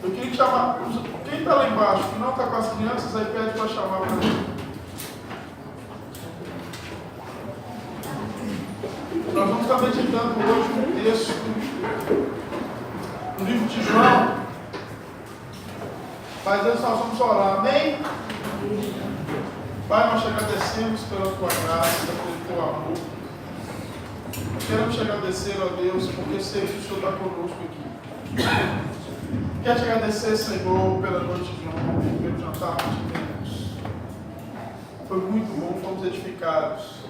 Eu queria chamar, quem está lá embaixo, que não está com as crianças, aí pede para chamar para mim. Nós vamos estar meditando hoje um texto no livro de João, mas antes nós vamos orar, amém? Pai, nós te agradecemos pela tua graça, pelo teu amor. Nós queremos te agradecer, ó Deus, porque sei que o Senhor está conosco aqui. Quero te agradecer, Senhor, pela noite de ontem, pelo jantar que tivemos. Foi muito bom, fomos edificados.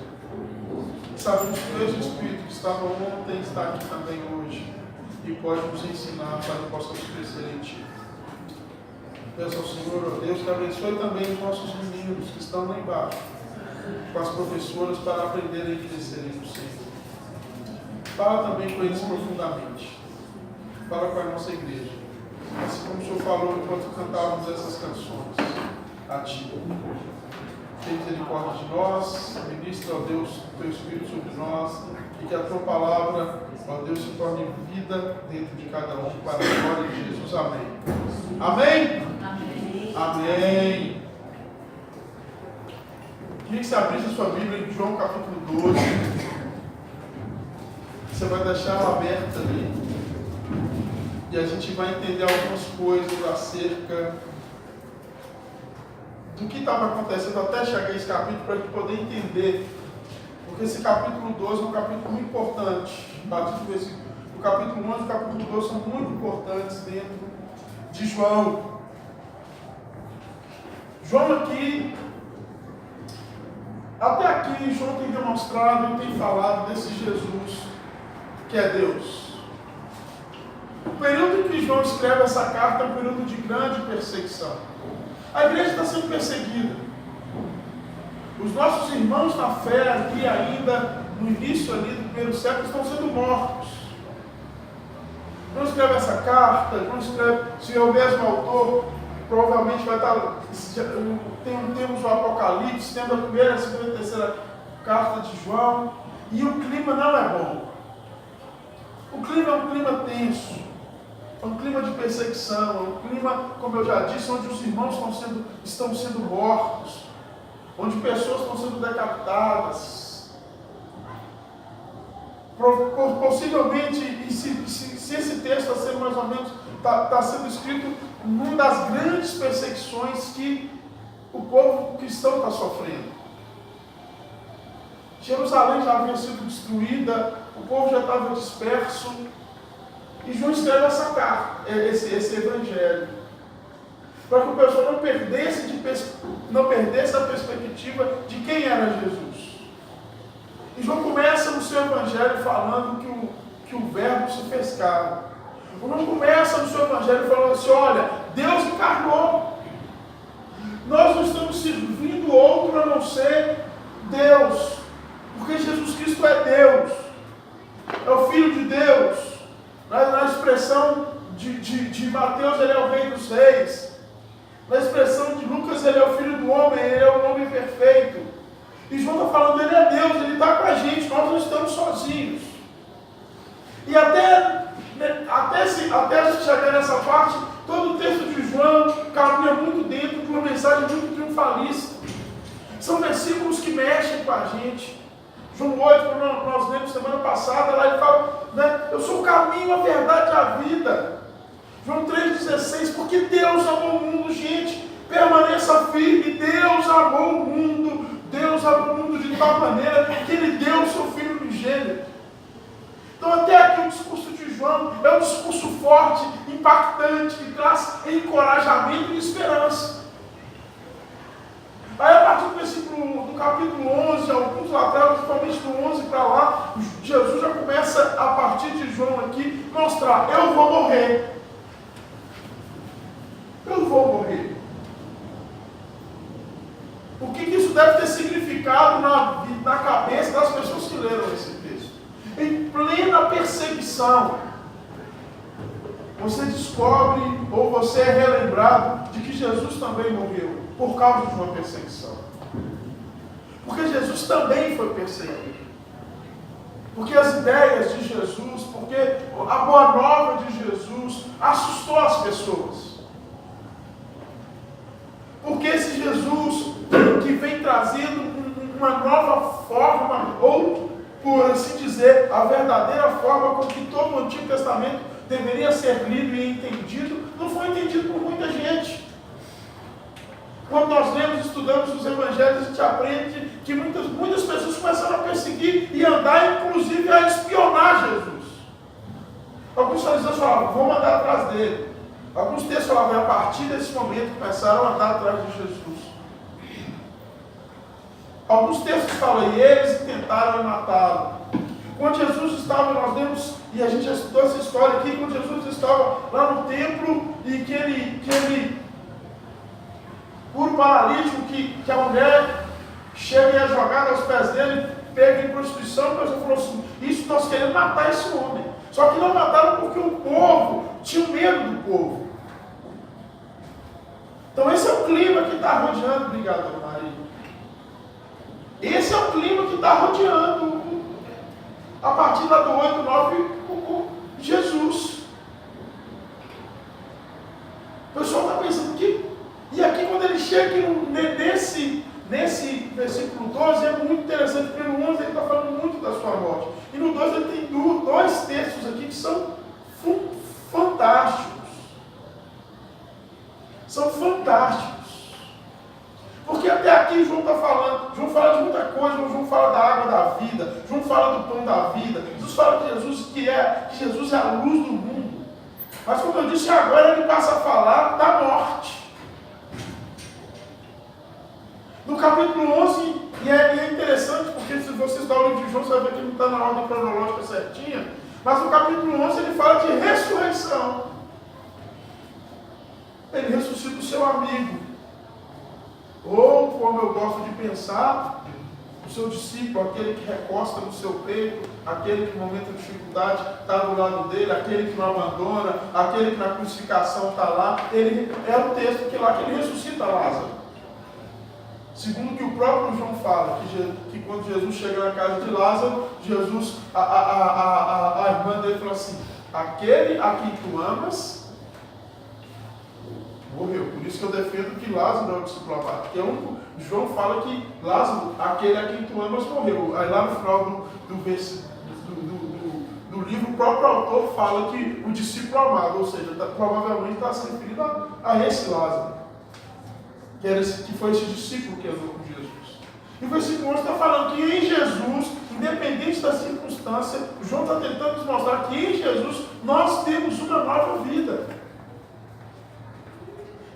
Sabemos que o mesmo Espírito que estava ontem está aqui também hoje e pode nos ensinar para que possamos crescer em Ti. Peço ao Senhor, ó Deus, que abençoe também os nossos meninos que estão lá embaixo, com as professoras, para aprenderem e crescerem no Senhor. Fala também com eles profundamente. Fala com a nossa igreja. Assim como o Senhor falou enquanto cantávamos essas canções a Ti. Tem misericórdia de nós, ministra, ó Deus, o Teu Espírito sobre nós, e que a Tua palavra, ó Deus, se torne vida dentro de cada um, para a glória de Jesus. Amém. Amém? Amém. Amém. Queria que você abrisse a sua Bíblia em João capítulo 12. Você vai deixar ela aberta ali. E a gente vai entender algumas coisas acerca do que estava acontecendo até chegar a esse capítulo, para a gente poder entender. Porque esse capítulo 12 é um capítulo muito importante. O capítulo 11 e o capítulo 12 são muito importantes dentro de João. João aqui, até aqui, João tem demonstrado e tem falado desse Jesus que é Deus. O período em que João escreve essa carta é um período de grande perseguição. A igreja está sendo perseguida. Os nossos irmãos na fé aqui ainda, no início ali do primeiro século, estão sendo mortos. João escreve essa carta, João escreve, se é o mesmo autor, provavelmente vai estar, temos o Apocalipse, temos a primeira, a segunda e a terceira carta de João, e o clima não é bom. O clima é um clima tenso. É um clima de perseguição, é um clima, como eu já disse, onde os irmãos estão sendo mortos, onde pessoas estão sendo decapitadas. Possivelmente, se esse texto está sendo mais ou menos, está sendo escrito numa das grandes perseguições que o povo cristão está sofrendo. Jerusalém já havia sido destruída, o povo já estava disperso. E João escreve essa carta, esse evangelho, para que o pessoal não perdesse a perspectiva de quem era Jesus. E João começa no seu evangelho falando que o verbo se fez carne. João começa no seu evangelho falando assim: olha, Deus encarnou. Nós não estamos servindo outro a não ser Deus, porque Jesus Cristo é Deus, é o Filho de Deus. Na expressão de Mateus, ele é o Rei dos Reis. Na expressão de Lucas, ele é o Filho do Homem, ele é o nome perfeito. E João está falando, ele é Deus, ele está com a gente, nós não estamos sozinhos. E até a gente chegar nessa parte, todo o texto de João caminha muito dentro de uma mensagem muito triunfalista. São versículos que mexem com a gente. João 8, como nós lemos semana passada, lá ele fala, né, eu sou o caminho, a verdade e a vida. João 3,16, porque Deus amou o mundo, gente, permaneça firme, Deus amou o mundo de tal maneira que Ele deu o seu Filho unigênito. Então até aqui o discurso de João é um discurso forte, impactante, que traz encorajamento e esperança. Aí a partir do capítulo 11, alguns lá atrás, principalmente do 11 para lá, Jesus já começa, a partir de João aqui, mostrar, eu vou morrer. Eu vou morrer. O que isso deve ter significado na cabeça das pessoas que leram esse texto? Em plena perseguição, você descobre, ou você é relembrado, de que Jesus também morreu por causa de uma perseguição. Porque Jesus também foi perseguido. Porque as ideias de Jesus, porque a boa nova de Jesus, assustou as pessoas. Porque esse Jesus que vem trazendo uma nova forma, ou, por assim dizer, a verdadeira forma com que todo o Antigo Testamento deveria ser lido e entendido, não foi entendido por muita gente. Quando nós lemos e estudamos os evangelhos, a gente aprende que muitas pessoas começaram a perseguir e andar, inclusive, a espionar Jesus. Alguns fariseus falavam, vamos andar atrás dele. Alguns textos falavam, a partir desse momento começaram a andar atrás de Jesus. Alguns textos falam, e eles tentaram matá-lo. Quando Jesus estava, nós lemos, e a gente já estudou essa história aqui, quando Jesus estava lá no templo, e que ele cura o paralítico, que a mulher chega e é jogada aos pés dele, pega em prostituição, a pessoa falou assim, isso nós queremos matar esse homem. Só que não mataram porque o povo tinha medo do povo. Então esse é o clima que está rodeando, obrigado, Maria. Esse é o clima que está rodeando, a partir lá do 8, 9, o Jesus. O pessoal está pensando que... E aqui quando ele chega nesse versículo 12, é muito interessante, porque no 11 ele está falando muito da sua morte. E no 12 ele tem dois textos aqui que são fantásticos. São fantásticos. Porque até aqui João está falando, João fala de muita coisa, João fala da água da vida, João fala do pão da vida, Jesus fala de Jesus que Jesus é a luz do mundo. Mas como eu disse agora, ele passa a falar da morte. No capítulo 11, e é interessante, porque se você estudar o livro de João, você vai ver que não está na ordem cronológica certinha, mas no capítulo 11 ele fala de ressurreição. Ele ressuscita o seu amigo. Ou, como eu gosto de pensar, o seu discípulo, aquele que recosta no seu peito, aquele que no momento de dificuldade está do lado dele, aquele que não abandona, aquele que na crucificação está lá. Ele é o texto que lá que ele ressuscita Lázaro. Segundo o que o próprio João fala, que quando Jesus chega na casa de Lázaro, Jesus, a irmã dele falou assim, aquele a quem tu amas, morreu. Por isso que eu defendo que Lázaro é o discípulo amado. Porque João fala que Lázaro, aquele a quem tu amas, morreu. Aí lá no final do livro, o próprio autor fala que o discípulo amado, ou seja, provavelmente está se referindo a esse Lázaro. Que foi esse discípulo que andou com Jesus. E o versículo 11 está falando que em Jesus, independente da circunstância, João está tentando nos mostrar que em Jesus nós temos uma nova vida.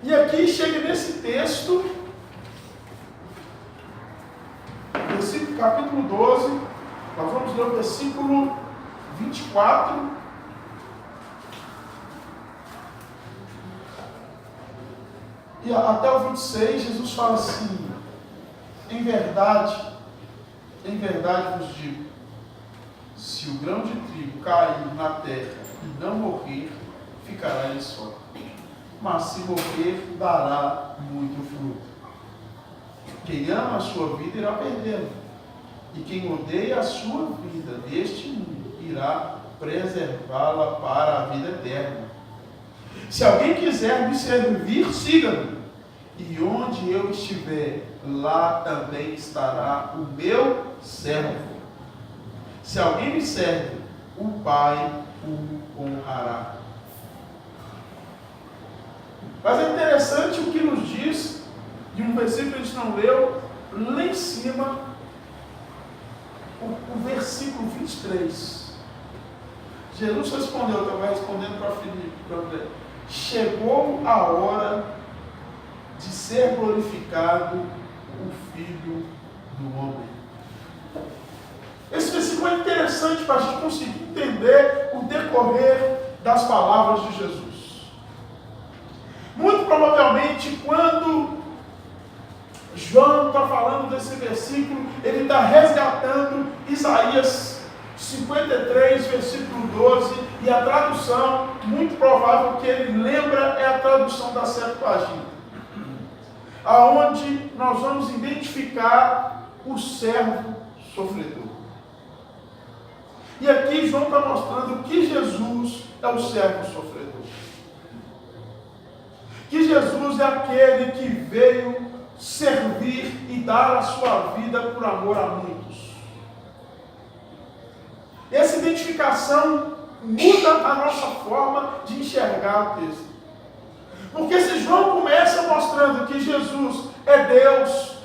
E aqui chega nesse texto, capítulo 12, nós vamos ler o versículo 24. E até o 26, Jesus fala assim, em verdade vos digo, se o grão de trigo cair na terra e não morrer, ficará ele só. Mas se morrer, dará muito fruto. Quem ama a sua vida irá perdê-la. E quem odeia a sua vida deste mundo irá preservá-la para a vida eterna. Se alguém quiser me servir, siga-me. E onde eu estiver, lá também estará o meu servo. Se alguém me serve, o Pai o honrará. Mas é interessante o que nos diz, de um versículo que a gente não leu, lá em cima, o versículo 23. Jesus respondeu, estava respondendo para Filipe, para André, chegou a hora de ser glorificado o Filho do Homem. Esse versículo é interessante para a gente conseguir entender o decorrer das palavras de Jesus. Muito provavelmente, quando João está falando desse versículo, ele está resgatando Isaías 53, versículo 12, e a tradução, muito provável que ele lembra, é a tradução da Septuaginta, aonde nós vamos identificar o servo sofredor. E aqui João está mostrando que Jesus é o servo sofredor. Jesus é aquele que veio servir e dar a sua vida por amor a muitos. Essa identificação muda a nossa forma de enxergar o texto. Porque se João começa mostrando que Jesus é Deus,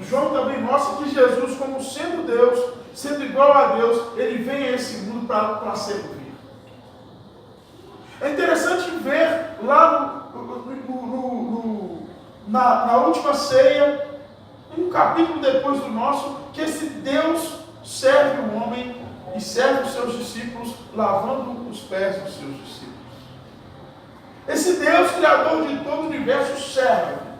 João também mostra que Jesus, como sendo Deus, sendo igual a Deus, ele vem a esse mundo para servir. É interessante ver lá na última ceia, um capítulo depois do nosso, que esse Deus serve o homem e serve os seus discípulos, lavando os pés dos seus discípulos. Esse Deus, Criador de todo o universo, serve.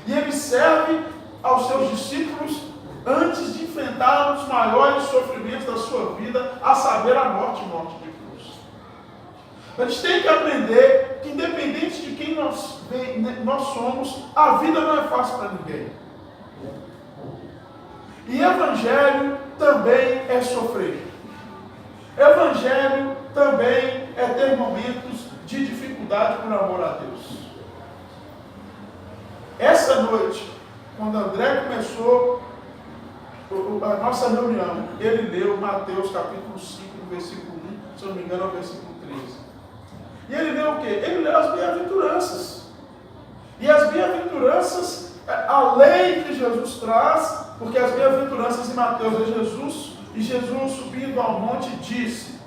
E ele serve aos seus discípulos antes de enfrentar os maiores sofrimentos da sua vida, a saber, a morte e morte de cruz. A gente tem que aprender que, independente de quem nós somos, a vida não é fácil para ninguém. E evangelho também é sofrer. Evangelho também é ter momentos de dificuldade por amor a Deus. Essa noite, quando André começou a nossa reunião, ele leu Mateus capítulo 5, versículo 1, se eu não me engano é o versículo 13. E ele leu o quê? Ele leu as bem-aventuranças. E as bem-aventuranças, a lei que Jesus traz, porque as bem-aventuranças em Mateus é Jesus, e Jesus subindo ao monte disse,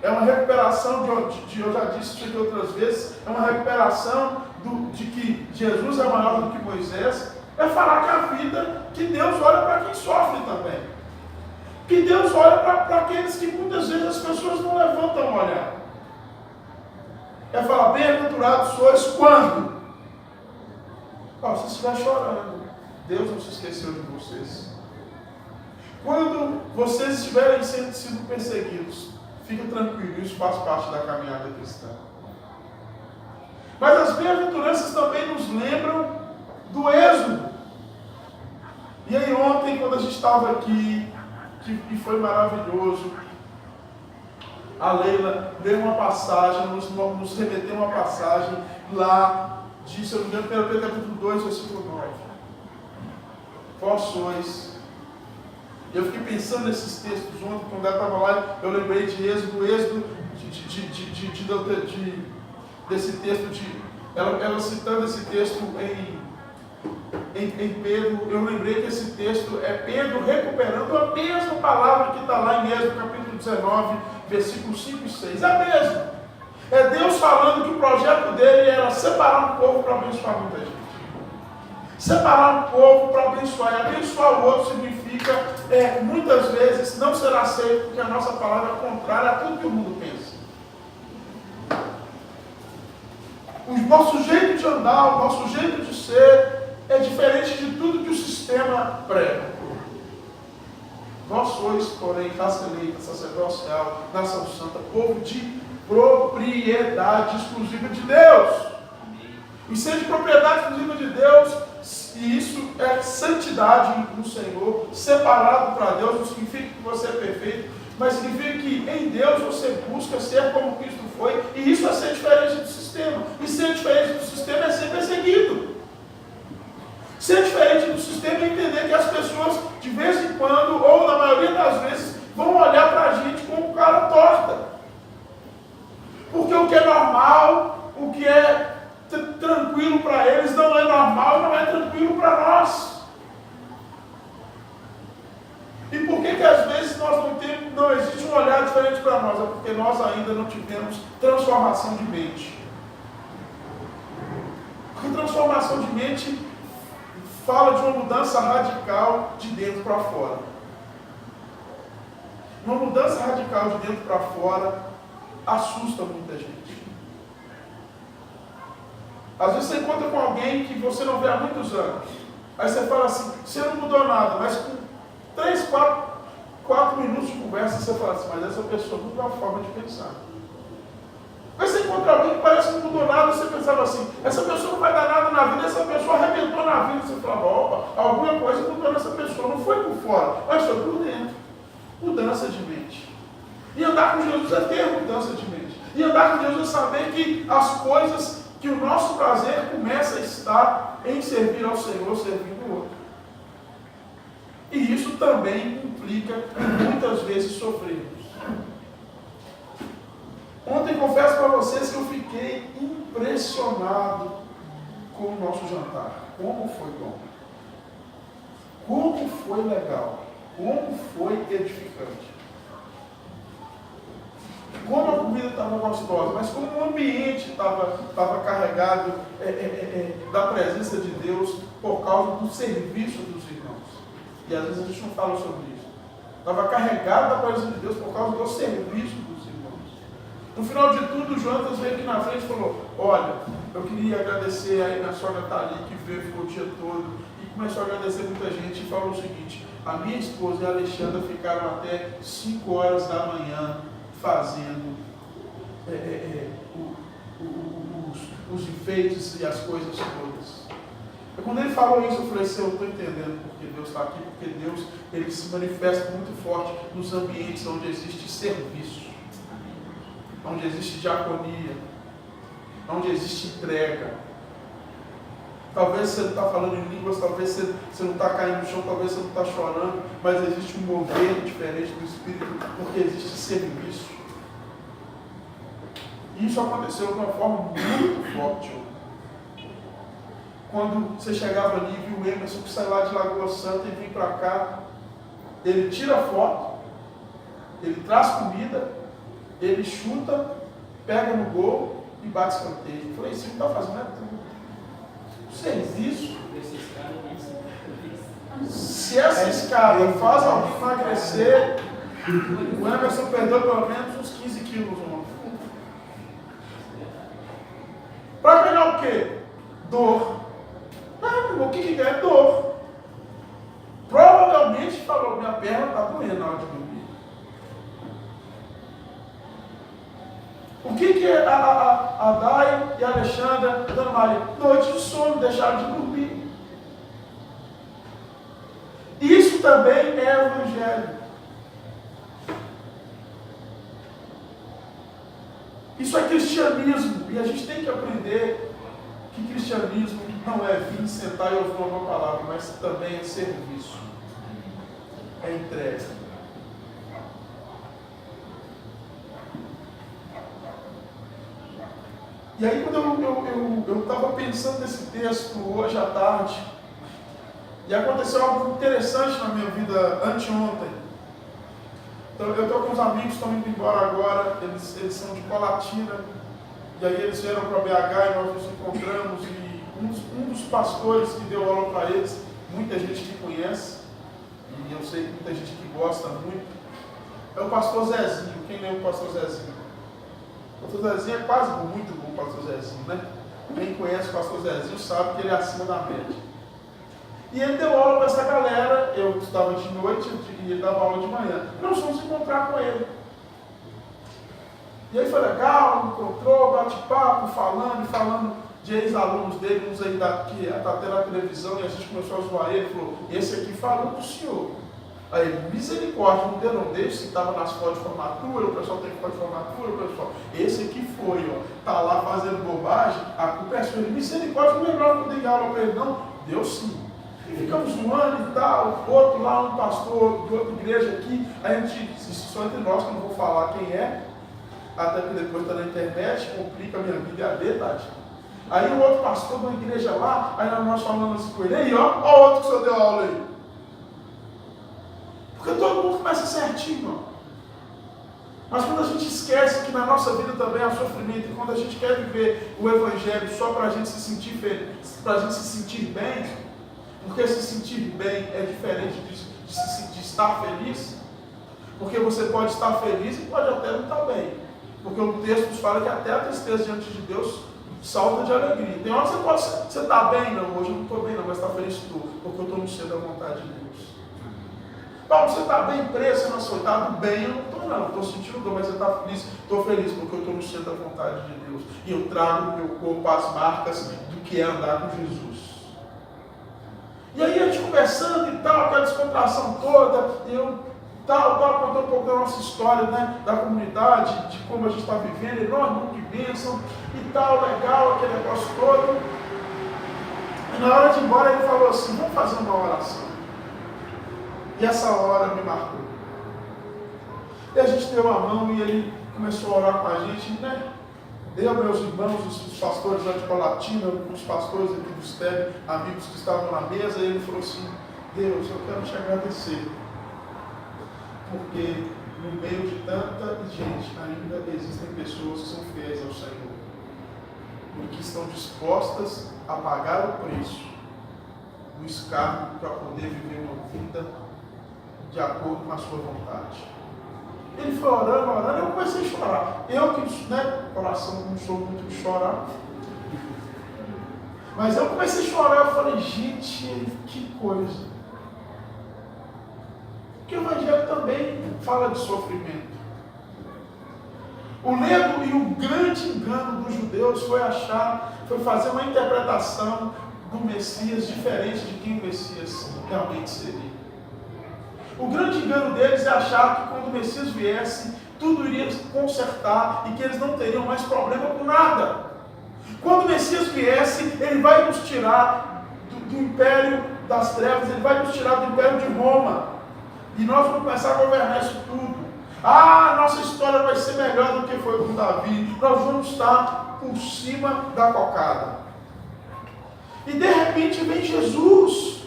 é uma recuperação de eu já disse isso aqui outras vezes, é uma recuperação de que Jesus é maior do que Moisés, é falar que a vida, que Deus olha para quem sofre também. Que Deus olha para aqueles que muitas vezes as pessoas não levantam a olhar. É falar, bem-aventurados sois quando? Você estiver chorando, Deus não se esqueceu de vocês. Quando vocês estiverem sendo perseguidos, fica tranquilo, isso faz parte da caminhada cristã. Mas as bem-aventuranças também nos lembram do êxodo. E aí ontem, quando a gente estava aqui, que foi maravilhoso, a Leila leu uma passagem, nos remeteu uma passagem lá, de, se eu não me engano, 1 Pedro capítulo 2, versículo 9. Vós sois. Eu fiquei pensando nesses textos ontem, quando ela estava lá, eu lembrei de Êxodo, desse texto, ela citando esse texto em Pedro, eu lembrei que esse texto é Pedro recuperando a mesma palavra que está lá em Êxodo capítulo 19, versículos 5 e 6. É a mesma. É Deus falando que o projeto dele era separar um povo para abençoar muita gente. Separar um povo para abençoar. E abençoar o outro significa, muitas vezes, não ser aceito, porque a nossa palavra é contrária a tudo que o mundo pensa. O nosso jeito de andar, o nosso jeito de ser, é diferente de tudo que o sistema prega. Vós sois, porém, raça eleita, sacerdotal, nação santa, povo de propriedade exclusiva de Deus. E ser de propriedade exclusiva de Deus, e isso é santidade no Senhor, separado para Deus, não significa que você é perfeito, mas significa que em Deus você busca ser como Cristo foi, e isso é ser diferente do sistema. E ser diferente do sistema é ser perseguido. Ser diferente do sistema é entender que as pessoas, de vez em quando, ou na maioria das vezes, vão olhar para a gente como cara torta. Porque o que é normal, o que é tranquilo para eles, não é normal, não é tranquilo para nós. E por que às vezes não existe um olhar diferente para nós? É porque nós ainda não tivemos transformação de mente. Porque transformação de mente fala de uma mudança radical de dentro para fora. Uma mudança radical de dentro para fora assusta muita gente. Às vezes você encontra com alguém que você não vê há muitos anos. Aí você fala assim, você não mudou nada, mas com 3, 4 minutos de conversa você fala assim, mas essa pessoa mudou a forma de pensar. Aí você encontra alguém que parece que não mudou nada, você pensava assim, essa pessoa não vai dar nada na vida, essa pessoa arrebentou na vida. Você falava, opa, alguma coisa mudou nessa pessoa, não foi por fora, mas foi por dentro. Mudança de mente. E andar com Jesus é ter mudança de mente. E andar com Jesus é saber que as coisas que o nosso prazer começa a estar em servir ao Senhor, servindo o outro. E isso também implica em muitas vezes sofrermos. Ontem confesso para vocês que eu fiquei impressionado com o nosso jantar. Como foi bom. Como foi legal. Como foi edificante. Como a comida estava gostosa, mas como o ambiente estava carregado da presença de Deus por causa do serviço dos irmãos. E às vezes a gente não fala sobre isso. Estava carregado da presença de Deus por causa do serviço dos irmãos. No final de tudo, o Jonas veio aqui na frente e falou: olha, eu queria agradecer aí minha sogra Thalie, que veio, ficou o dia todo, e começou a agradecer muita gente, e falou o seguinte: a minha esposa e a Alexandra ficaram até 5 horas da manhã fazendo os enfeites e as coisas todas. E quando ele falou isso, eu falei assim: eu estou entendendo porque Deus está aqui, porque Deus ele se manifesta muito forte nos ambientes onde existe serviço, onde existe diaconia, onde existe entrega. Talvez você não está falando em línguas, talvez você não está caindo no chão, talvez você não está chorando, mas existe um mover diferente do Espírito, porque existe serviço. E isso aconteceu de uma forma muito forte. Quando você chegava ali e viu o Emerson que sai lá de Lagoa Santa e vem para cá, ele tira foto, ele traz comida, ele chuta, pega no gol e bate escanteio. Eu falei: isso não está fazendo nada. Serviço. Se essa escada faz alguém emagrecer, o Emerson perdeu pelo menos uns 15 quilos ontem. Para ganhar o quê? Dor. O que ganha? Dor. Provavelmente falou: minha perna está doendo na hora de dormir. O que é a Dai e a Alexandra, a Dona Maria? Noite de sono, deixaram de dormir. Isso também é evangelho. Isso é cristianismo. E a gente tem que aprender que cristianismo não é vir sentar e ouvir uma palavra, mas também é serviço. É entrega. E aí, quando eu estava pensando nesse texto hoje à tarde, e aconteceu algo interessante na minha vida anteontem. Então, eu estou com uns amigos que estão indo embora agora, eles são de Colatina, e aí eles vieram para BH e nós nos encontramos, e um dos pastores que deu aula para eles, muita gente que conhece, e eu sei que muita gente que gosta muito, é o pastor Zezinho. Quem lembra o pastor Zezinho? O pastor Zezinho é quase muito bom, o pastor Zezinho, né? Quem conhece o pastor Zezinho sabe que ele é acima da média. E ele deu aula para essa galera, eu estava de noite e ele dava aula de manhã. E nós fomos encontrar com ele. E aí foi legal, encontrou, bate-papo, falando de ex-alunos dele, uns aí que está tendo a televisão, e a gente começou a zoar ele, falou: esse aqui falou do senhor. Aí, misericórdia, não deu, não deixa, se estava nas fotos de formatura, o pessoal tem foto de formatura, o pessoal, esse aqui foi, ó, tá lá fazendo bobagem, a culpa é sua. Misericórdia, não lembrava que eu dei aula para ele, não, deu sim. E ficamos zoando e tal, outro lá, um pastor de outra igreja aqui, a gente, só entre nós, que eu não vou falar quem é, até que depois está na internet, complica a minha vida, é a verdade. Aí o outro pastor de uma igreja lá, aí nós falamos assim com ele: aí ó o outro que o senhor deu aula aí. Porque todo mundo começa certinho, irmão. Mas quando a gente esquece que na nossa vida também há sofrimento, e quando a gente quer viver o Evangelho só para a gente se sentir feliz, para a gente se sentir bem, porque se sentir bem é diferente de estar feliz, porque você pode estar feliz e pode até não estar bem. Porque o texto nos fala que até a tristeza diante de Deus salta de alegria. Tem hora que você está bem, não, hoje eu não estou bem não, mas está feliz estou, porque eu estou no centro da vontade de Deus. Paulo, você está bem preso, você não açoitado? Bem, eu não estou não, estou sentindo dor, mas você está feliz? Estou feliz, porque eu estou no centro da vontade de Deus. E eu trago no meu corpo as marcas do que é andar com Jesus. E aí a gente conversando e tal, aquela descontração toda, eu contou um pouco da nossa história, né, da comunidade, de como a gente está vivendo, enorme mundo de bênção e tal, legal, aquele negócio todo. E na hora de ir embora ele falou assim, vamos fazer uma oração. E essa hora me marcou. E a gente deu a mão e ele começou a orar com a gente, né? Eu, meus irmãos, os pastores lá de Colatina, os pastores aqui do STEB, amigos que estavam na mesa, e ele falou assim, Deus, eu quero te agradecer, porque no meio de tanta gente ainda existem pessoas que são fiéis ao Senhor, e que estão dispostas a pagar o preço do escárnio para poder viver uma vida de acordo com a sua vontade. Ele foi orando, eu comecei a chorar. Eu que, né, coração, não sou muito de chorar. Mas eu comecei a chorar, eu falei, gente, que coisa. Porque o Evangelho também fala de sofrimento. O ledo e o grande engano dos judeus foi fazer uma interpretação do Messias diferente de quem o Messias realmente seria. O grande engano deles é achar que quando o Messias viesse, tudo iria se consertar e que eles não teriam mais problema com nada. Quando o Messias viesse, ele vai nos tirar do império das trevas, ele vai nos tirar do império de Roma. E nós vamos começar a governar isso tudo. Nossa história vai ser melhor do que foi com Davi. Nós vamos estar por cima da cocada. E de repente vem Jesus.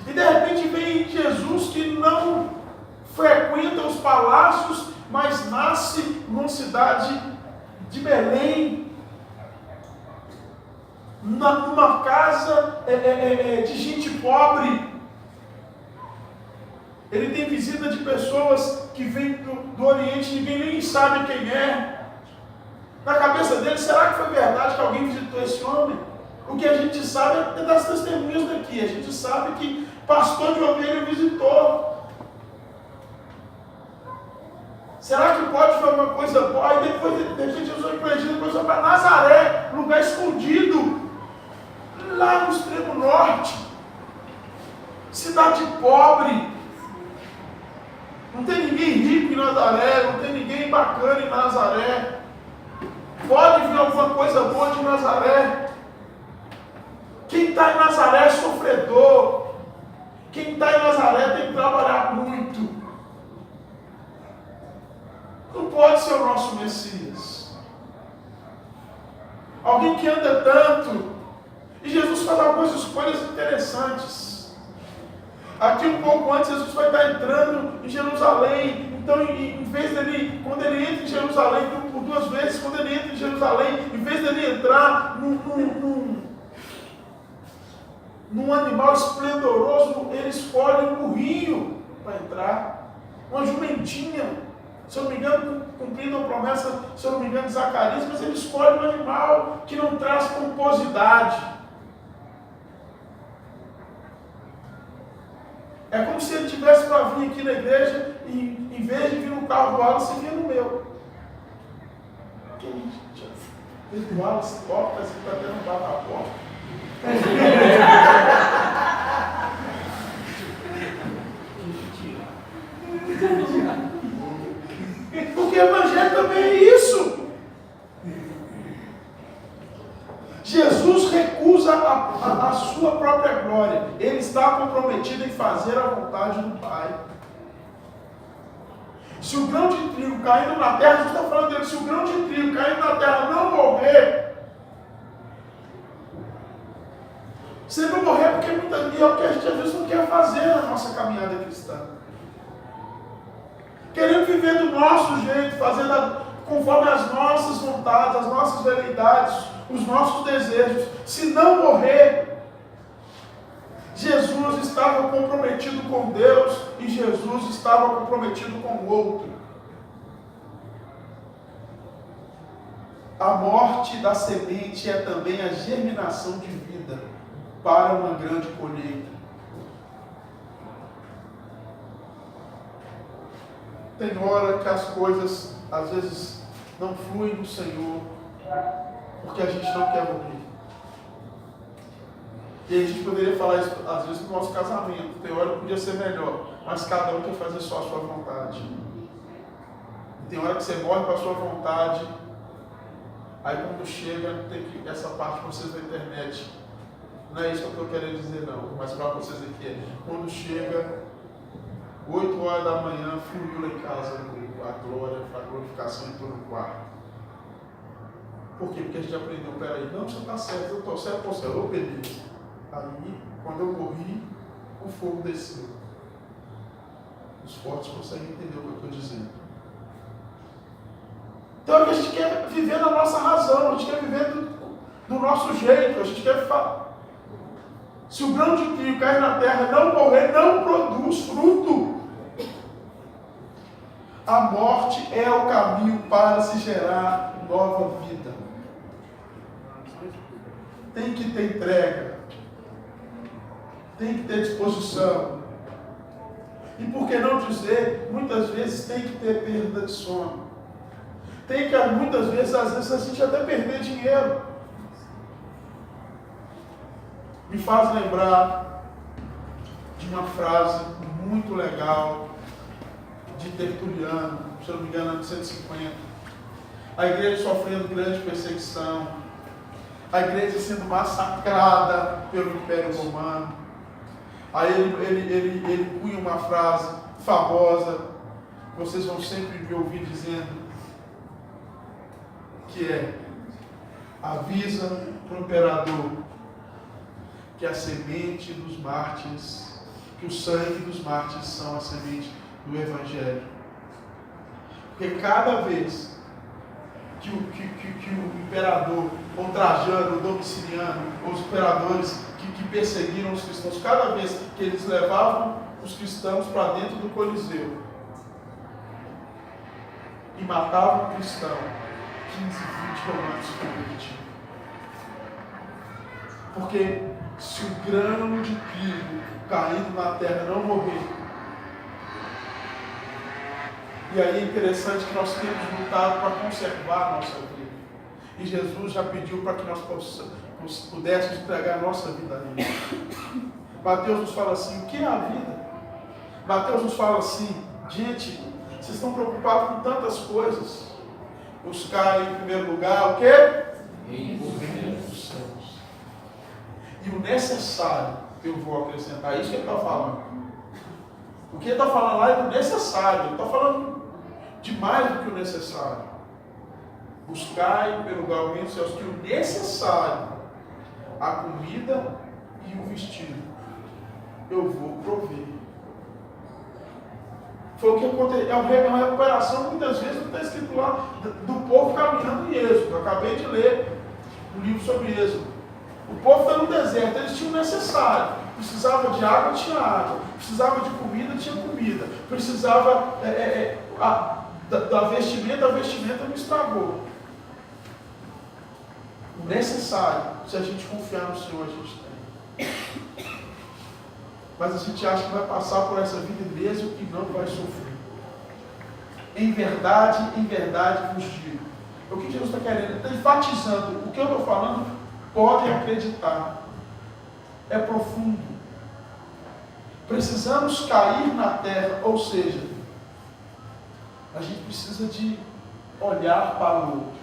E de repente vem Jesus que não frequenta os palácios, mas nasce numa cidade de Belém, numa casa de gente pobre. Ele tem visita de pessoas que vêm do Oriente, ninguém nem sabe quem é. Na cabeça dele, será que foi verdade que alguém visitou esse homem? O que a gente sabe é das testemunhas daqui. A gente sabe que pastor de ovelha visitou. Será que pode ser uma coisa boa? Aí depois Jesus foi proibido, depois foi para Nazaré, lugar escondido, lá no extremo norte, cidade pobre. Não tem ninguém rico em Nazaré, não tem ninguém bacana em Nazaré. Pode vir alguma coisa boa de Nazaré. Quem está em Nazaré é sofredor. Quem está em Nazaré tem que trabalhar muito. Não pode ser o nosso Messias. Alguém que anda tanto. E Jesus faz algumas escolhas interessantes. Aqui um pouco antes, Jesus vai estar entrando em Jerusalém. Então, em vez dele, quando ele entra em Jerusalém, por duas vezes, quando ele entra em Jerusalém, em vez dele entrar num animal esplendoroso, ele escolhe um burrinho para entrar, uma jumentinha, se eu não me engano, cumprindo a promessa, se eu não me engano, de Zacarias, mas ele escolhe um animal que não traz pomposidade. É como se ele tivesse para vir aqui na igreja e, em vez de vir no carro do Wallace, vinha no meu. O Wallace toca, parece que está tendo um bata a porta. Porque o Evangelho também é isso. Jesus recusa a sua própria glória. Ele está comprometido em fazer a vontade do Pai. Se o grão de trigo caindo na terra, Jesus está falando dele, se o grão de trigo caindo na terra não morrer, você não morrer porque muitas vezes é o que a gente às vezes não quer fazer na nossa caminhada cristã. Querendo viver do nosso jeito, fazendo conforme as nossas vontades, as nossas veleidades, os nossos desejos. Se não morrer, Jesus estava comprometido com Deus e Jesus estava comprometido com o outro. A morte da semente é também a germinação de vida para uma grande colheita. Tem hora que as coisas às vezes não fluem no Senhor porque a gente não quer morrer. E a gente poderia falar isso às vezes no nosso casamento. Tem hora que podia ser melhor, mas cada um quer fazer só a sua vontade. Tem hora que você morre com a sua vontade, aí quando chega, tem que essa parte para vocês da internet. Não é isso que eu estou querendo dizer não, mas para vocês aqui quando chega 8 horas da manhã, fluiu lá em casa a glória, a glorificação entrou no quarto. Por quê? Porque a gente aprendeu, peraí, não, você está certo, eu estou certo, você é beleza. Aí, quando eu morri, o fogo desceu. Os fortes conseguem entender o que eu estou dizendo. Então a gente quer viver na nossa razão, a gente quer viver do nosso jeito, a gente quer falar. Se o grão de trigo cair na terra e não morrer, não produz fruto. A morte é o caminho para se gerar nova vida. Tem que ter entrega. Tem que ter disposição. E por que não dizer, muitas vezes tem que ter perda de sono. Tem que, muitas vezes, às vezes, a gente até perder dinheiro. Me faz lembrar de uma frase muito legal de Tertuliano, se eu não me engano, anos 150. A igreja sofrendo grande perseguição, a igreja sendo massacrada pelo Império Romano. Aí ele punha uma frase famosa, vocês vão sempre me ouvir dizendo, que é: avisa para o imperador que a semente dos mártires, que o sangue dos mártires são a semente do Evangelho. Porque cada vez que o imperador, ou Trajano, ou Domiciliano, ou os imperadores que perseguiram os cristãos, cada vez que eles levavam os cristãos para dentro do Coliseu e matavam o cristão, 15, 20 romanos se convertiam. Porque se o grão de trigo caindo na terra não morrer, e aí é interessante que nós temos lutado para conservar a nossa vida. E Jesus já pediu para que nós pudéssemos entregar a nossa vida a Ele. Mateus nos fala assim, o que é a vida? Mateus nos fala assim, gente, vocês estão preocupados com tantas coisas. Buscar em primeiro lugar o quê? O reino dos céus. E o necessário, eu vou acrescentar isso que ele está falando. O que ele está falando lá é do necessário, ele está falando de mais do que o necessário. Buscar em primeiro lugar o reino dos céus, que o necessário, a comida e o vestido, eu vou prover. Foi o que aconteceu, é uma recuperação muitas vezes do que está escrito lá, do povo caminhando em Êxodo. Eu acabei de ler um livro sobre Êxodo. O povo está no deserto, eles tinham o necessário. Precisava de água, tinha água. Precisava de comida, tinha comida. Precisava da vestimenta, a vestimenta não estragou. O necessário, se a gente confiar no Senhor, a gente tem. Mas a gente acha que vai passar por essa vida mesmo e não vai sofrer. Em verdade vos digo. O que Jesus está querendo? Está enfatizando. O que eu estou falando, podem acreditar. É profundo. Precisamos cair na terra, ou seja, a gente precisa de olhar para o outro.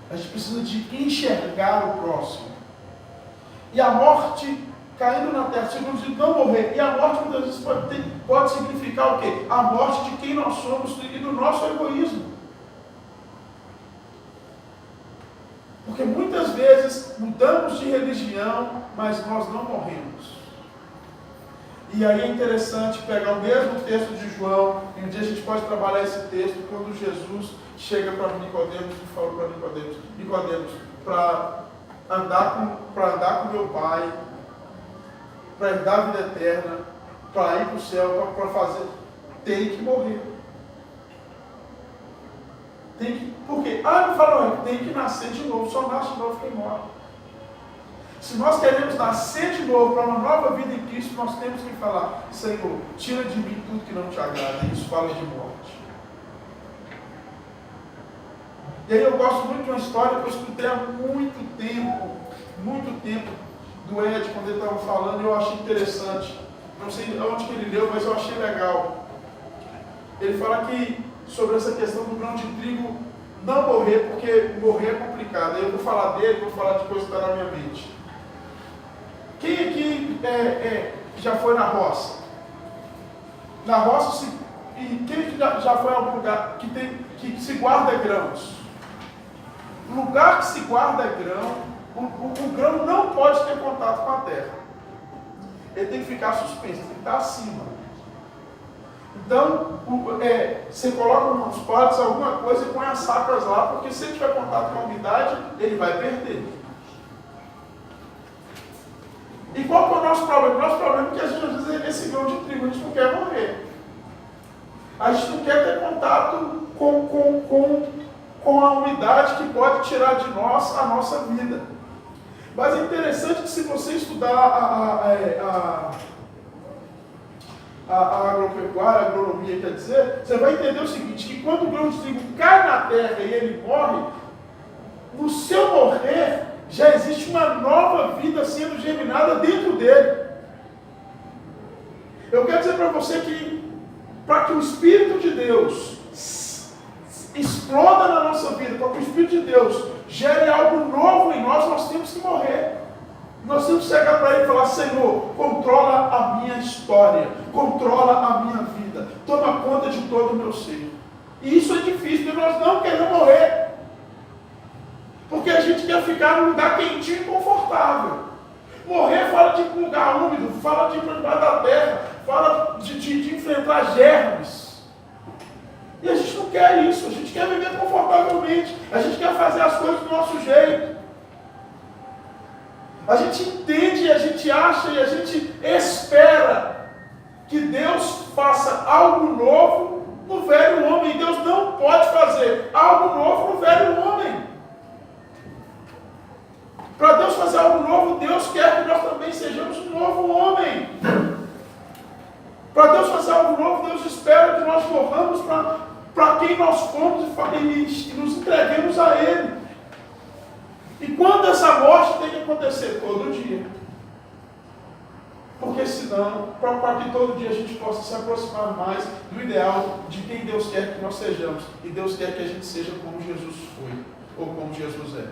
A gente precisa de enxergar o próximo. E a morte caindo na terra, segundo de não morrer. E a morte muitas vezes pode significar o quê? A morte de quem nós somos e do nosso egoísmo. Porque muitas vezes mudamos de religião, mas nós não morremos. E aí é interessante pegar o mesmo texto de João, e um dia a gente pode trabalhar esse texto, quando Jesus chega para Nicodemos e fala para Nicodemos, para andar com meu Pai, para herdar a vida eterna, para ir para o céu, para fazer, tem que morrer. Por quê? Não fala, tem que nascer de novo, só nasce de novo quem morre. Se nós queremos nascer de novo para uma nova vida em Cristo, nós temos que falar, Senhor, tira de mim tudo que não te agrada. E isso fala de morte. E aí eu gosto muito de uma história que eu escutei há muito tempo, do Ed, quando ele estava falando, e eu achei interessante. não sei onde que ele leu, mas eu achei legal. Ele fala que sobre essa questão do grão de trigo não morrer, porque morrer é complicado. Aí eu vou falar dele, vou falar de coisa que está na minha mente. Quem aqui já foi na roça? Na roça, e quem que já foi em algum lugar que se guarda grãos? Lugar que se guarda grão, o grão não pode ter contato com a terra. Ele tem que ficar suspenso, tem que estar acima. Então, você coloca uns potes, alguma coisa e põe as sacas lá, porque se ele tiver contato com a umidade, ele vai perder. E qual que é o nosso problema? O nosso problema é que a gente, às vezes, esse grão de trigo, a gente não quer morrer. A gente não quer ter contato com a umidade que pode tirar de nós a nossa vida. Mas é interessante que se você estudar a agropecuária, a agronomia, quer dizer, você vai entender o seguinte, que quando o grão de trigo cai na terra e ele morre, no seu morrer, já existe uma nova vida sendo germinada dentro dele. Eu quero dizer para você que, para que o Espírito de Deus exploda na nossa vida, para que o Espírito de Deus gere algo novo em nós, nós temos que morrer. Nós temos que chegar para ele e falar: Senhor, controla a minha história, controla a minha vida, toma conta de todo o meu ser. E isso é difícil, porque nós não queremos morrer. Porque a gente quer ficar num lugar quentinho e confortável. Morrer fala de um lugar úmido, fala de ir para debaixo da terra, fala de enfrentar germes. E a gente não quer isso, a gente quer viver confortavelmente, a gente quer fazer as coisas do nosso jeito. A gente entende, a gente acha e a gente espera que Deus faça algo novo no velho homem. E Deus não pode fazer algo novo no velho homem. Para Deus fazer algo novo, Deus quer que nós também sejamos um novo homem. Para Deus fazer algo novo, Deus espera que nós morramos para quem nós fomos e nos entreguemos a Ele. E quando essa morte tem que acontecer? Todo dia. Porque senão, para que todo dia a gente possa se aproximar mais do ideal de quem Deus quer que nós sejamos. E Deus quer que a gente seja como Jesus foi, ou como Jesus é.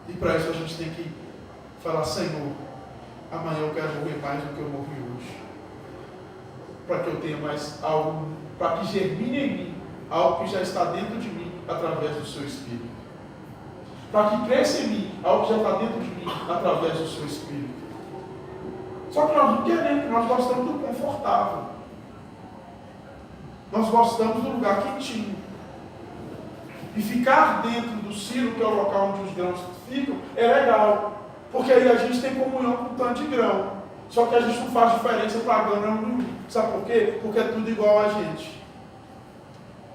E para isso a gente tem que falar: Senhor, amanhã eu quero morrer mais do que eu morri hoje. Para que eu tenha mais algo, para que germine em mim algo que já está dentro de mim através do seu Espírito. Para que cresça em mim algo que já está dentro de mim através do seu Espírito. Só que nós não queremos, porque nós gostamos do confortável. Nós gostamos do lugar quentinho. E ficar dentro do silo, que é o local onde os grãos ficam, é legal. Porque aí a gente tem comunhão com o tanto de grão. Só que a gente não faz diferença para grão nenhum. Sabe por quê? Porque é tudo igual a gente.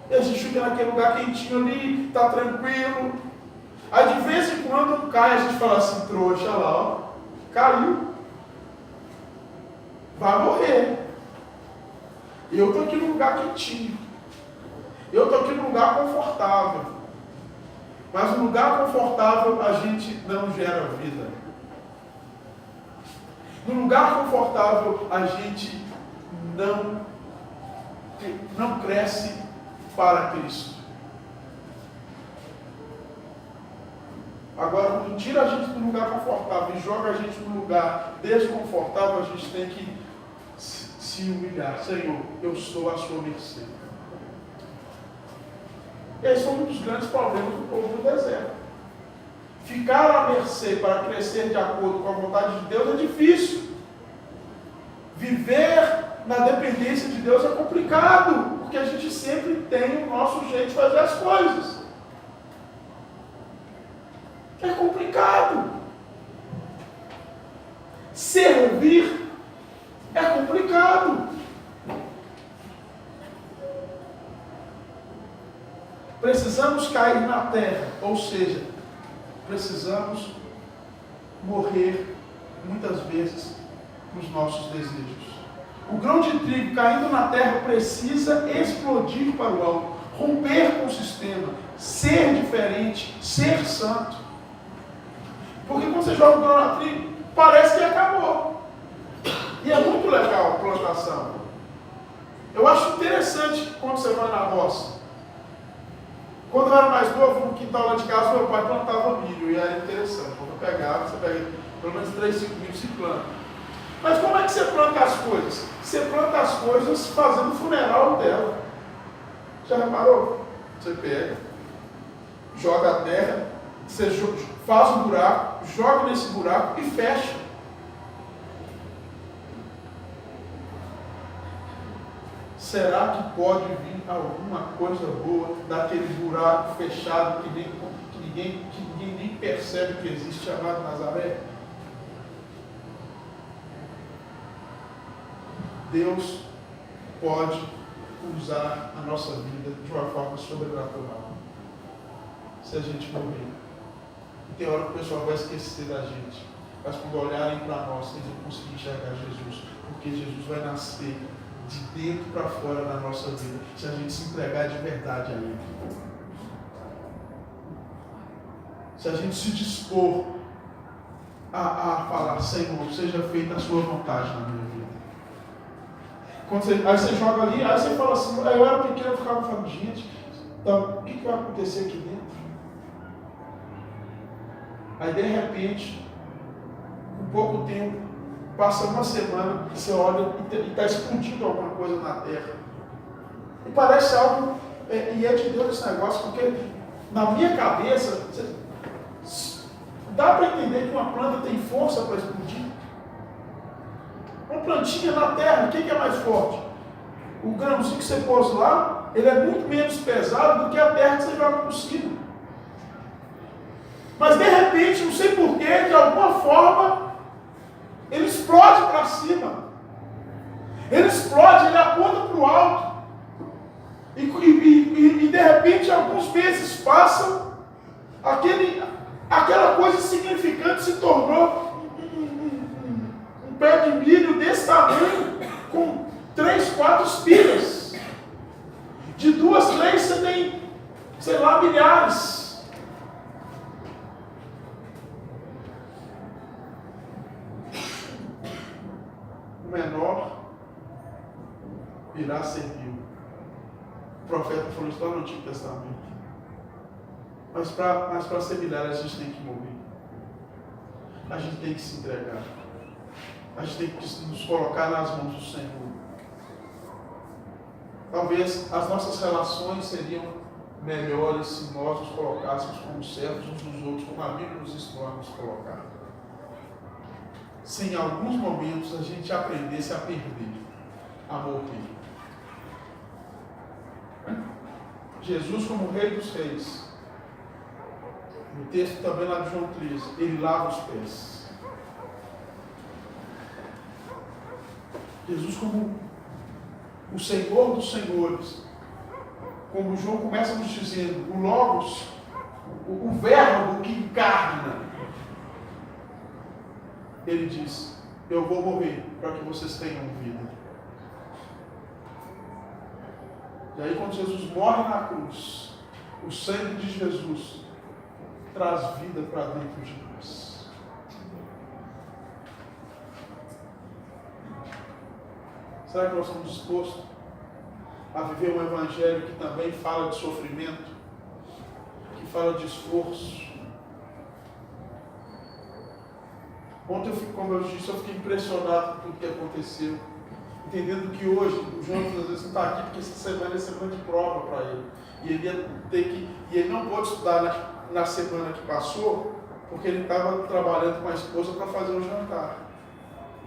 E a gente fica naquele lugar quentinho ali, está tranquilo. Aí de vez em quando um cai, a gente fala assim: trouxa lá, ó, caiu. Vai morrer. E eu estou aqui num lugar quentinho. Eu estou aqui num lugar confortável. Mas no lugar confortável a gente não gera vida. No lugar confortável a gente não cresce para Cristo. Agora, quando tira a gente do lugar confortável e joga a gente no lugar desconfortável, a gente tem que se humilhar. Senhor, eu estou à sua mercê. Esse é um dos grandes problemas do povo do deserto. Ficar à mercê para crescer de acordo com a vontade de Deus é difícil. Viver na dependência de Deus é complicado, porque a gente sempre tem o nosso jeito de fazer as coisas. É complicado. Servir é complicado. Precisamos cair na terra, ou seja, precisamos morrer muitas vezes nos nossos desejos. O grão de trigo caindo na terra precisa explodir para o alto, romper com o sistema, ser diferente, ser santo. Porque quando você joga o grão parece que acabou. E é muito legal a plantação. Eu acho interessante quando você vai na roça. Quando eu era mais novo, no quintal lá de casa, meu pai plantava milho, e era interessante. Quando eu pegava, você pega pelo menos 3, 5 milhos e planta. Mas como é que você planta as coisas? Você planta as coisas fazendo o funeral dela. Já reparou? Você pega, joga a terra, você faz um buraco, joga nesse buraco e fecha. Será que pode vir alguma coisa boa daquele buraco fechado que ninguém nem percebe que existe, chamado Nazaré? Deus pode usar a nossa vida de uma forma sobrenatural. Se a gente morrer. E tem hora que o pessoal vai esquecer da gente. Mas quando olharem para nós, eles vão conseguir enxergar Jesus. Porque Jesus vai nascer de dentro para fora da nossa vida, se a gente se entregar de verdade a Ele. Se a gente se dispor a falar, Senhor, seja feita a sua vontade na minha vida. Aí você joga ali, aí você fala assim, eu era pequeno, eu ficava falando, gente, então, o que vai acontecer aqui dentro? Aí de repente, com pouco tempo, passa uma semana, você olha e está explodindo alguma coisa na terra. E parece algo, e é de Deus esse negócio, porque na minha cabeça, dá para entender que uma planta tem força para explodir. Uma plantinha na terra, o que é mais forte? O grãozinho que você pôs lá, ele é muito menos pesado do que a terra que você joga por cima. Mas de repente, não sei porquê, de alguma forma, ele explode para cima. Ele explode, ele aponta para o alto. E de repente, alguns meses passam, aquela coisa insignificante se tornou um pé de milho desse tamanho, com 3, 4 espigas. De 2, 3 você tem, sei lá, milhares. O menor virá servil. O profeta falou isso lá no Antigo Testamento. Mas para ser milhar, a gente tem que morrer. A gente tem que se entregar. A gente tem que nos colocar nas mãos do Senhor. Talvez as nossas relações seriam melhores se nós nos colocássemos como servos uns dos outros, como a Bíblia nos ensina a nos colocar. Se em alguns momentos a gente aprendesse a perder, a morrer. Jesus, como Rei dos Reis, no texto também lá de João 13, ele lava os pés. Jesus, como o Senhor dos Senhores, como João começa nos dizendo, o Logos, o Verbo que encarna, ele diz, eu vou morrer para que vocês tenham vida. E aí quando Jesus morre na cruz, o sangue de Jesus traz vida para dentro de nós. Será que nós estamos dispostos a viver um evangelho que também fala de sofrimento, que fala de esforço? Ontem, como eu disse, eu fiquei impressionado com tudo que aconteceu. Entendendo que hoje, o João às vezes não está aqui porque essa semana é semana de prova para ele. E ele ia ter que. E ele não pôde estudar na semana que passou, porque ele estava trabalhando com a esposa para fazer o jantar.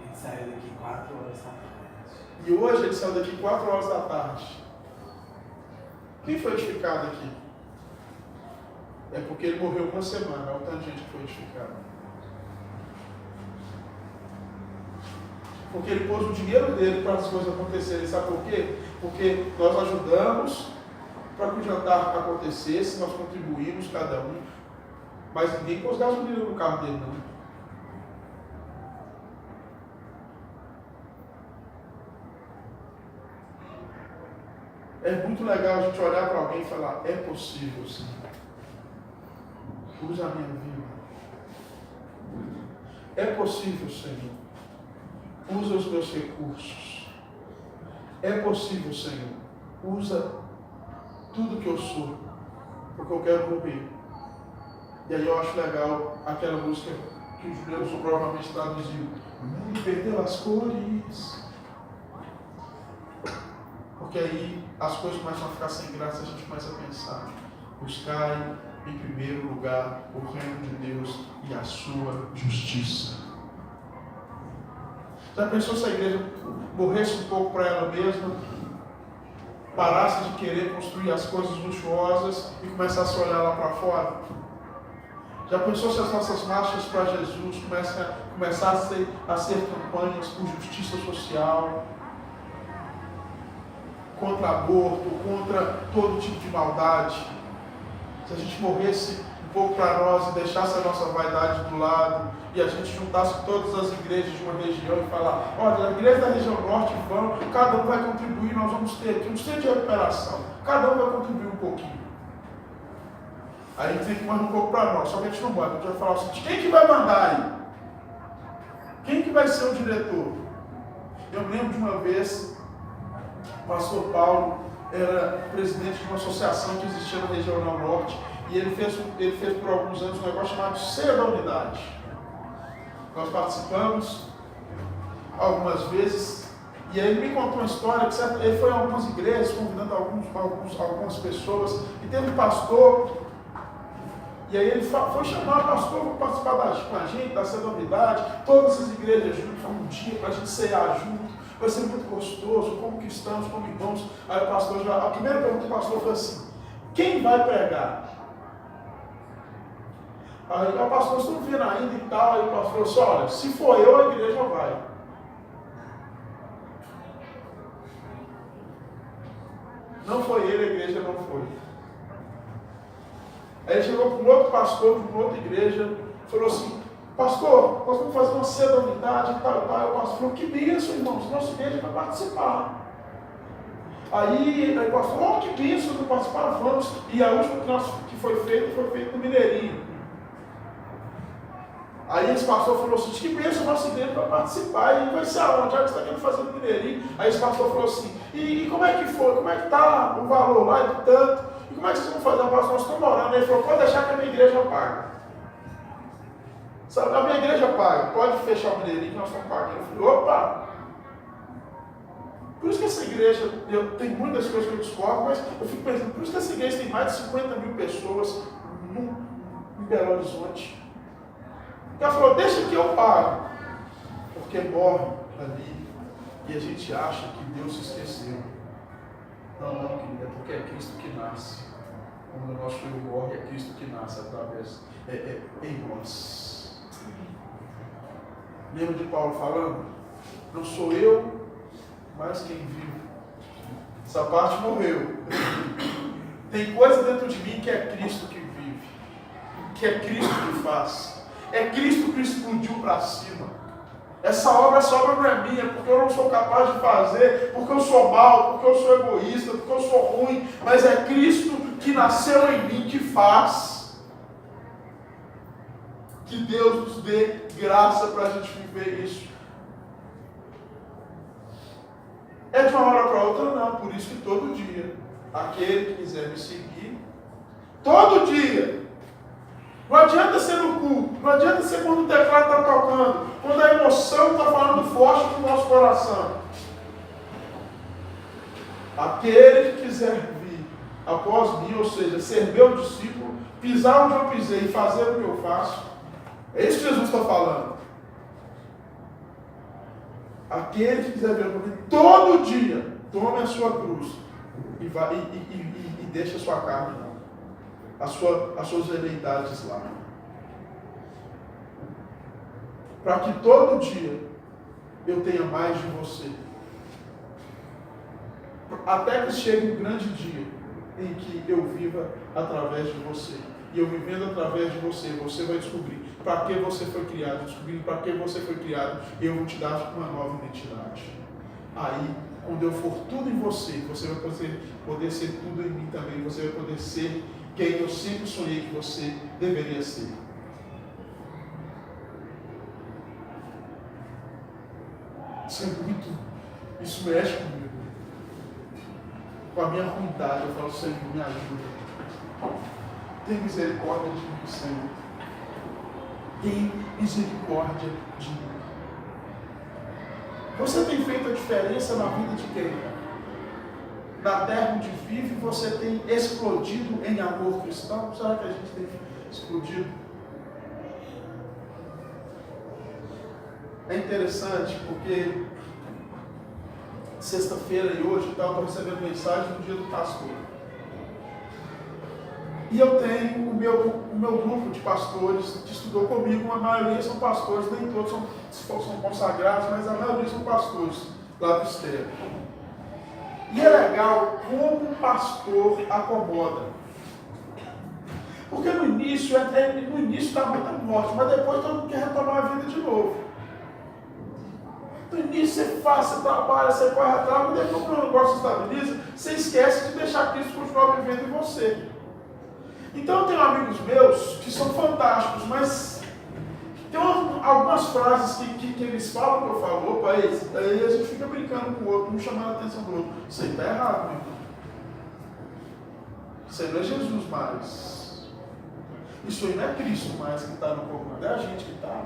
Ele saiu daqui 4 horas da tarde. E hoje ele saiu daqui 4 horas da tarde. Quem foi edificado aqui? É porque ele morreu uma semana, olha o tanto de gente que foi edificada. Porque ele pôs o dinheiro dele para as coisas acontecerem. Sabe por quê? Porque nós ajudamos para que o jantar acontecesse, nós contribuímos cada um. Mas ninguém pôs gasolina no carro dele, não. É muito legal a gente olhar para alguém e falar, é possível sim. Usa a minha vida. É possível, Senhor. Usa os meus recursos. É possível, Senhor. Usa tudo que eu sou, porque eu quero morrer. E aí eu acho legal aquela música que o Juliano provavelmente traduziu. O mundo perdeu as cores. Porque aí as coisas começam a ficar sem graça, a gente começa a pensar. Buscai em primeiro lugar o reino de Deus e a sua justiça. Já pensou se a igreja morresse um pouco para ela mesma, parasse de querer construir as coisas luxuosas e começasse a olhar lá para fora? Já pensou se as nossas marchas para Jesus começassem a ser campanhas por justiça social, contra aborto, contra todo tipo de maldade? Se a gente morresse um pouco para nós e deixasse a nossa vaidade do lado e a gente juntasse todas as igrejas de uma região e falar, olha, a igreja da região norte, vão, cada um vai contribuir, nós vamos ter aqui um centro de recuperação, cada um vai contribuir um pouquinho. Aí a gente tem que mais um pouco para nós, só que a gente não pode, a gente vai falar o seguinte, quem que vai mandar aí? Quem que vai ser o diretor? Eu me lembro de uma vez, o pastor Paulo era presidente de uma associação que existia na região norte, e ele fez por alguns anos um negócio chamado Ceia da Unidade. Nós participamos algumas vezes, e aí ele me contou uma história que ele foi a algumas igrejas, convidando algumas pessoas, e teve um pastor, e aí ele foi chamar, pastor, vou participar com a gente, da Ceia da Unidade, todas as igrejas juntas, um dia para a gente cear junto. Vai ser muito gostoso, como cristãos, como irmãos. Aí o pastor a primeira pergunta do pastor foi assim, quem vai pregar? Aí o pastor, você não viram ainda e tal, aí o pastor falou assim, olha, se for eu, a igreja vai. Não foi ele, a igreja não foi. Aí ele chegou para um outro pastor de uma outra igreja, falou assim, pastor, nós vamos fazer uma ceia da unidade e tal. Aí o pastor falou, que bênção, irmãos, nossa igreja vai participar. Aí o pastor falou, que bênção, vai participar, vamos. E a última que foi feita no Mineirinho. Aí esse pastor falou assim, que bênção, nossa igreja vai participar. E vai ser aonde? Já que você está querendo fazer no Mineirinho. Aí esse pastor falou assim, e como é que foi? Como é que está o valor lá e tanto? E como é que vocês vão fazer? O pastor, nós estamos orando. Ele falou, pode deixar que a minha igreja paga. Sabe, a minha igreja paga, pode fechar o Mineirinho que nós estamos pagando. Eu falei, opa! Por isso que essa igreja, tem muitas coisas que eu discordo, mas eu fico pensando, por isso que essa igreja tem mais de 50 mil pessoas em Belo Horizonte. Ela falou, deixa que eu pago. Porque morre ali e a gente acha que Deus se esqueceu. Não, querida, porque é Cristo que nasce. Quando o nosso filho morre, é Cristo que nasce através em nós. Lembra de Paulo falando? Não sou eu, mas quem vive. Essa parte morreu. Tem coisa dentro de mim que é Cristo que vive. Que é Cristo que faz. É Cristo que explodiu para cima. Essa obra não é minha, porque eu não sou capaz de fazer, porque eu sou mau, porque eu sou egoísta, porque eu sou ruim, mas é Cristo que nasceu em mim que faz. Que Deus nos dê graça para a gente viver isso. É de uma hora para outra? Não, por isso que todo dia, aquele que quiser me seguir, todo dia. Não adianta ser no culto, não adianta ser quando o teclado está tocando, quando a emoção está falando forte no nosso coração. Aquele que quiser vir após mim, ou seja, ser meu discípulo, pisar onde eu pisei e fazer o que eu faço, é isso que Jesus está falando. Aquele que quiser vir por mim, todo dia, tome a sua cruz e deixe a sua carne lá. As suas veleidades lá. Para que todo dia eu tenha mais de você. Até que chegue um grande dia em que eu viva através de você. E eu vivendo através de você, você vai descobrir para que você foi criado. Descobrindo para que você foi criado, eu vou te dar uma nova identidade. Aí, quando eu for tudo em você, você vai poder ser tudo em mim também. Você vai poder ser quem eu sempre sonhei que você deveria ser. Isso mexe comigo. Com a minha ruindade, eu falo, Senhor, me ajuda. Tem misericórdia de mim, Senhor. Tem misericórdia de mim. Você tem feito a diferença na vida de quem? Na terra onde vive, você tem explodido em amor cristão? Será que a gente tem explodido? É interessante porque sexta-feira e hoje eu estava recebendo mensagem no dia do pastor. E eu tenho o meu grupo de pastores que estudou comigo, a maioria são pastores, nem todos são consagrados, mas a maioria são pastores lá do Estero. E é legal como o pastor acomoda. Porque no início dá muita morte, mas depois todo mundo quer retomar a vida de novo. No início você faz, você trabalha, você corre atrás, mas depois que o negócio se estabiliza, você esquece de deixar Cristo continuar vivendo em você. Então eu tenho amigos meus que são fantásticos, mas tem algumas frases que eles falam que eu falo, opa, aí a gente fica brincando com o outro, um chamando a atenção do outro. Isso aí está errado, meu irmão. Isso aí não é Jesus mais. Isso aí não é Cristo mais que está no corpo, não é a gente que está.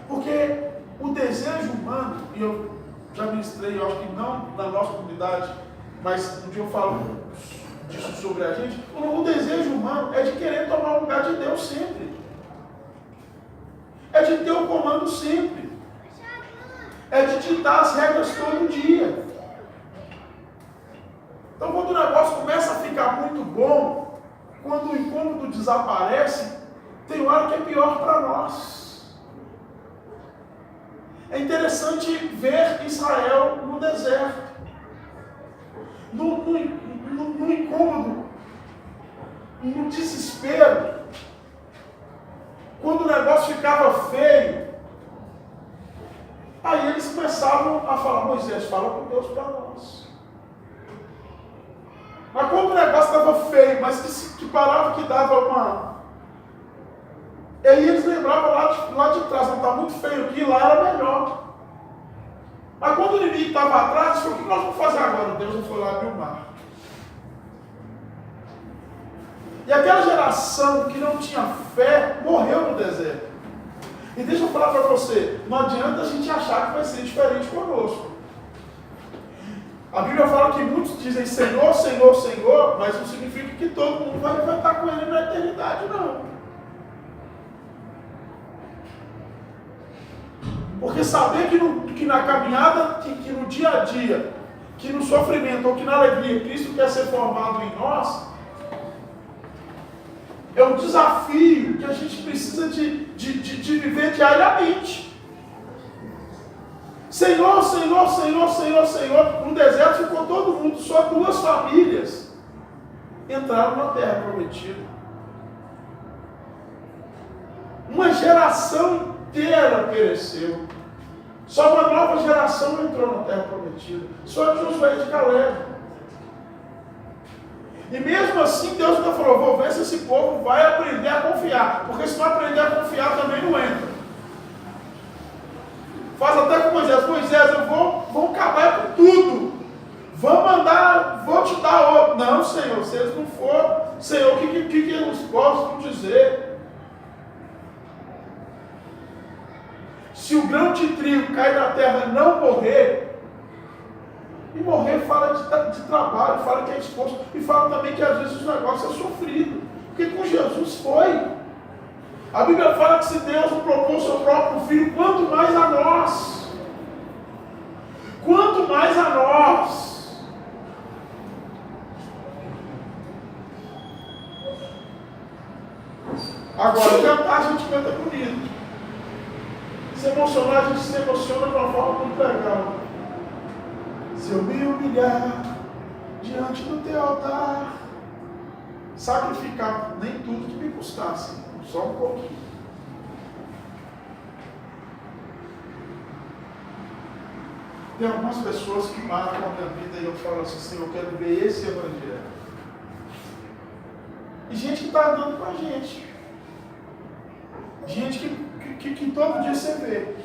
Porque o desejo humano, e eu já ministrei, eu acho que não na nossa comunidade, mas um dia eu falo disso sobre a gente, o desejo humano é de querer tomar o lugar de Deus sempre. É de ter o comando sempre. É de ditar as regras todo dia. Então quando o negócio começa a ficar muito bom, quando o incômodo desaparece, tem hora que é pior para nós. É interessante ver Israel no deserto. No incômodo, no desespero, quando o negócio ficava feio, aí eles começavam a falar, Moisés, fala com Deus para nós. Mas quando o negócio estava feio, mas que parava, que dava uma... E aí eles lembravam lá de trás, não está muito feio aqui, lá era melhor. Mas quando o inimigo estava atrás, falou, o que nós vamos fazer agora? Deus não foi lá abrir o mar. E aquela geração que não tinha fé, morreu no deserto. E deixa eu falar para você, não adianta a gente achar que vai ser diferente conosco. A Bíblia fala que muitos dizem Senhor, Senhor, Senhor, mas não significa que todo mundo vai estar com Ele na eternidade, não. Porque saber que na caminhada, que no dia a dia, que no sofrimento ou que na alegria, Cristo quer ser formado em nós, é um desafio que a gente precisa de viver diariamente. Senhor, Senhor, Senhor, Senhor, Senhor. No deserto ficou todo mundo, só 2 famílias entraram na terra prometida. Uma geração inteira pereceu. Só uma nova geração entrou na terra prometida. Só Josué de Caleb. E mesmo assim Deus ainda falou, vou ver se esse povo vai aprender a confiar. Porque se não aprender a confiar também não entra. Faz até com Moisés, Moisés, vou acabar com tudo. Vou te dar outro. Não, Senhor, se eles não for, Senhor, o que os povos vão dizer? Se o grão de trigo cair na terra e não morrer, e morrer fala de trabalho, fala que é esforço, e fala também que às vezes o negócio é sofrido. Porque com Jesus foi. A Bíblia fala que se Deus não propôs o seu próprio Filho, quanto mais a nós. Quanto mais a nós. Agora, cantar a gente canta bonito. Se emocionar, a gente se emociona de uma forma muito legal. Se eu me humilhar diante do teu altar, sacrificar nem tudo que me custasse, só um pouquinho. Tem algumas pessoas que marcam a minha vida e eu falo assim, Senhor, eu quero ver esse evangelho. E gente que está andando com a gente. Gente que todo dia você vê.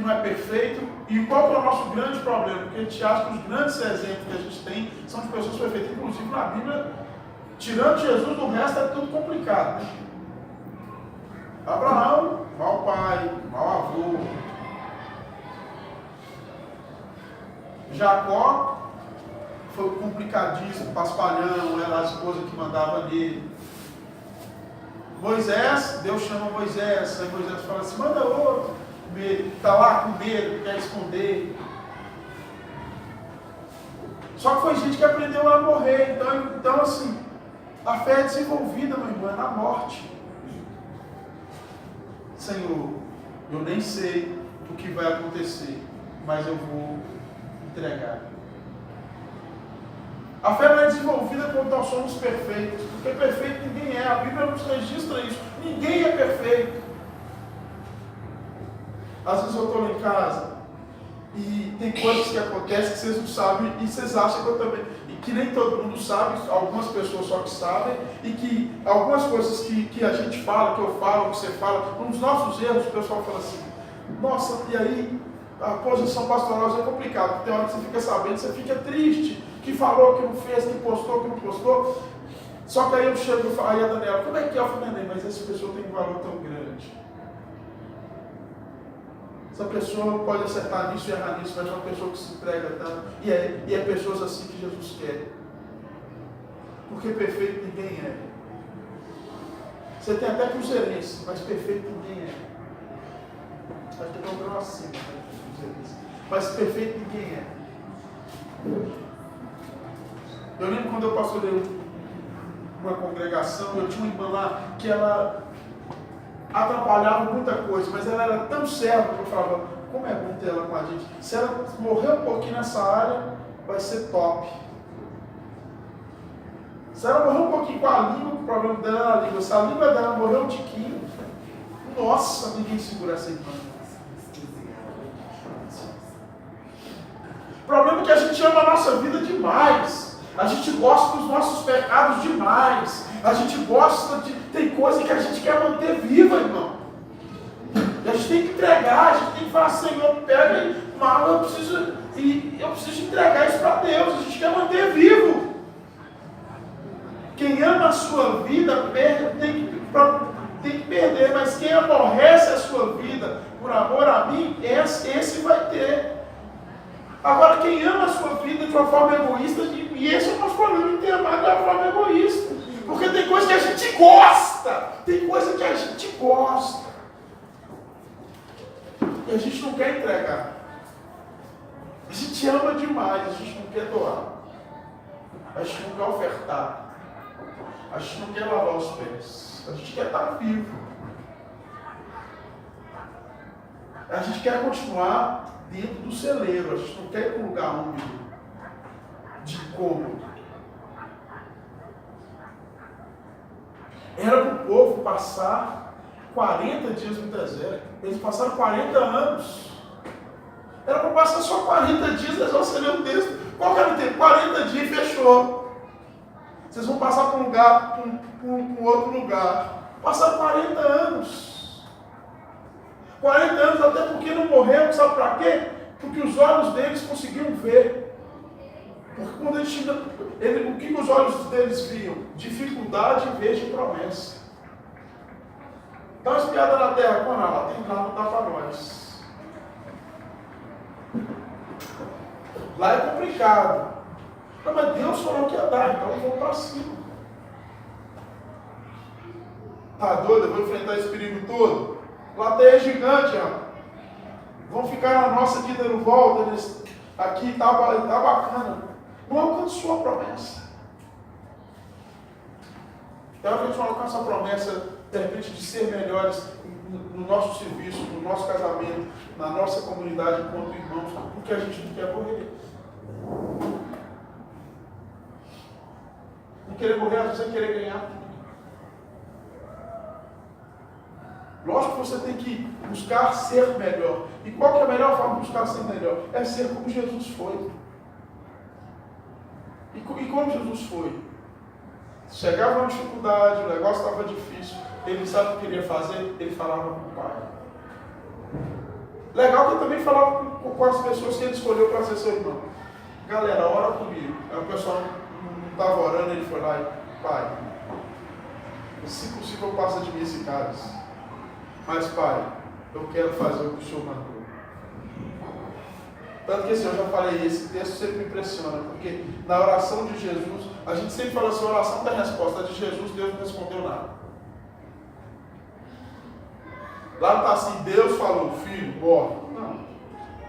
não é perfeito. E qual que é o nosso grande problema? Porque a gente acha que os grandes exemplos que a gente tem são de pessoas perfeitas. Inclusive na Bíblia, tirando Jesus, o resto é tudo complicado. Né? Abraão, mau pai, mau avô. Jacó foi complicadíssimo, paspalhão, era a esposa que mandava nele. Moisés, Deus chama Moisés, aí Moisés fala assim, manda outro, está lá com medo, quer esconder. Só que foi gente que aprendeu a morrer, então assim, a fé é desenvolvida, meu irmão, é na morte. Senhor, eu nem sei o que vai acontecer, mas eu vou entregar. A fé não é desenvolvida quando nós somos perfeitos, porque perfeito ninguém é, a Bíblia nos registra isso, ninguém é perfeito. Às vezes eu estou lá em casa e tem coisas que acontecem que vocês não sabem e vocês acham que eu também, e que nem todo mundo sabe, algumas pessoas só que sabem, e que algumas coisas que a gente fala, que eu falo, que você fala, nos nossos erros o pessoal fala assim, nossa, e aí a posição pastoral é complicada, porque tem hora que você fica sabendo, você fica triste, que falou, que não fez, que postou, que não postou. Só que aí eu chego e falo, aí a Daniela, como é que é? Eu falei, neném, mas essa pessoa tem um valor tão grande. Essa pessoa pode acertar nisso e errar nisso, mas é uma pessoa que se entrega tanto. E é pessoas assim que Jesus quer. Porque perfeito ninguém é. Você tem até cruzeirense, mas perfeito ninguém é. Acho que é um grau acima, mas perfeito ninguém é. Eu lembro quando eu pastorei uma congregação, eu tinha uma irmã lá que ela atrapalhava muita coisa, mas ela era tão certa que eu falava, como é bom ter ela com a gente. Se ela morrer um pouquinho nessa área, vai ser top. Se ela morrer um pouquinho com a língua, o problema dela era a língua. Se a língua dela morrer um tiquinho, nossa, ninguém segura essa irmã. O problema é que a gente ama a nossa vida demais. A gente gosta dos nossos pecados demais. A gente gosta de... Tem coisa que a gente quer manter viva, irmão. E a gente tem que entregar, a gente tem que falar, Senhor, pega aí, mas eu preciso entregar isso para Deus. A gente quer manter vivo. Quem ama a sua vida tem que perder, mas quem aborrece a sua vida por amor a mim, esse vai ter. Agora, quem ama a sua vida de uma forma egoísta, e esse é o nosso problema em ter amado de uma forma egoísta. Porque tem coisa que a gente gosta. Tem coisa que a gente gosta. E a gente não quer entregar. A gente ama demais, a gente não quer doar. A gente não quer ofertar. A gente não quer lavar os pés. A gente quer estar vivo. A gente quer continuar dentro do celeiro. A gente não quer ir para um lugar úmido, de cômodo. Era para o povo passar 40 dias no deserto. Eles passaram 40 anos. Era para passar só 40 dias, eles vão ler o texto. Qual que era o tempo? 40 dias e fechou. Vocês vão passar para um lugar, para um outro lugar. Passaram 40 anos. 40 anos até porque não morreram, sabe para quê? Porque os olhos deles conseguiam ver. Porque quando o que os olhos deles viam? Dificuldade em vez de promessa. Dá uma espiada na terra, quando ela tem lá, não dá para nós. Lá é complicado. Não, mas Deus falou que ia dar, então eu vou para cima. Tá doido? Eu vou enfrentar esse perigo todo? Lá é gigante, ó. Vão ficar na nossa aqui dando volta. Aqui tá bacana. Não alcançou a promessa. Então a gente não alcança a promessa, de repente, de ser melhores no nosso serviço, no nosso casamento, na nossa comunidade enquanto irmãos, porque a gente não quer morrer. Não querer morrer, às vezes é querer ganhar. Lógico que você tem que buscar ser melhor. E qual que é a melhor forma de buscar ser melhor? É ser como Jesus foi. E como Jesus foi? Chegava uma dificuldade, o negócio estava difícil. Ele sabe o que queria fazer? Ele falava com o Pai. Legal que ele também falava com as pessoas que ele escolheu para ser seu irmão. Galera, ora comigo. Aí o pessoal não estava orando, ele foi lá e, pai, se possível passa de mim esse cálice. Mas, pai, eu quero fazer o que o Senhor mandou. Tanto que assim, eu já falei, esse texto sempre me impressiona, porque na oração de Jesus, a gente sempre fala assim, a oração da resposta de Jesus, Deus não respondeu nada. Lá não está assim, Deus falou, filho, morre. Não.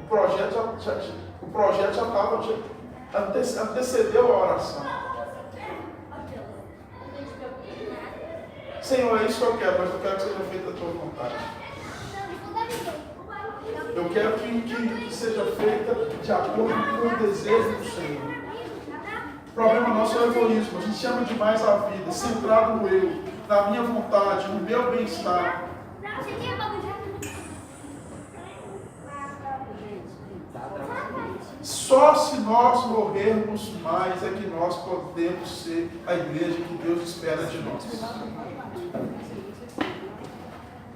O projeto já estava, antecedeu a oração. Senhor, é isso que eu quero, mas eu quero que seja feita a tua vontade. Eu quero que seja feita de acordo com o desejo do Senhor. O problema nosso é o egoísmo. A gente ama demais a vida, centrado no eu, na minha vontade, no meu bem-estar. Só se nós morrermos mais é que nós podemos ser a igreja que Deus espera de nós.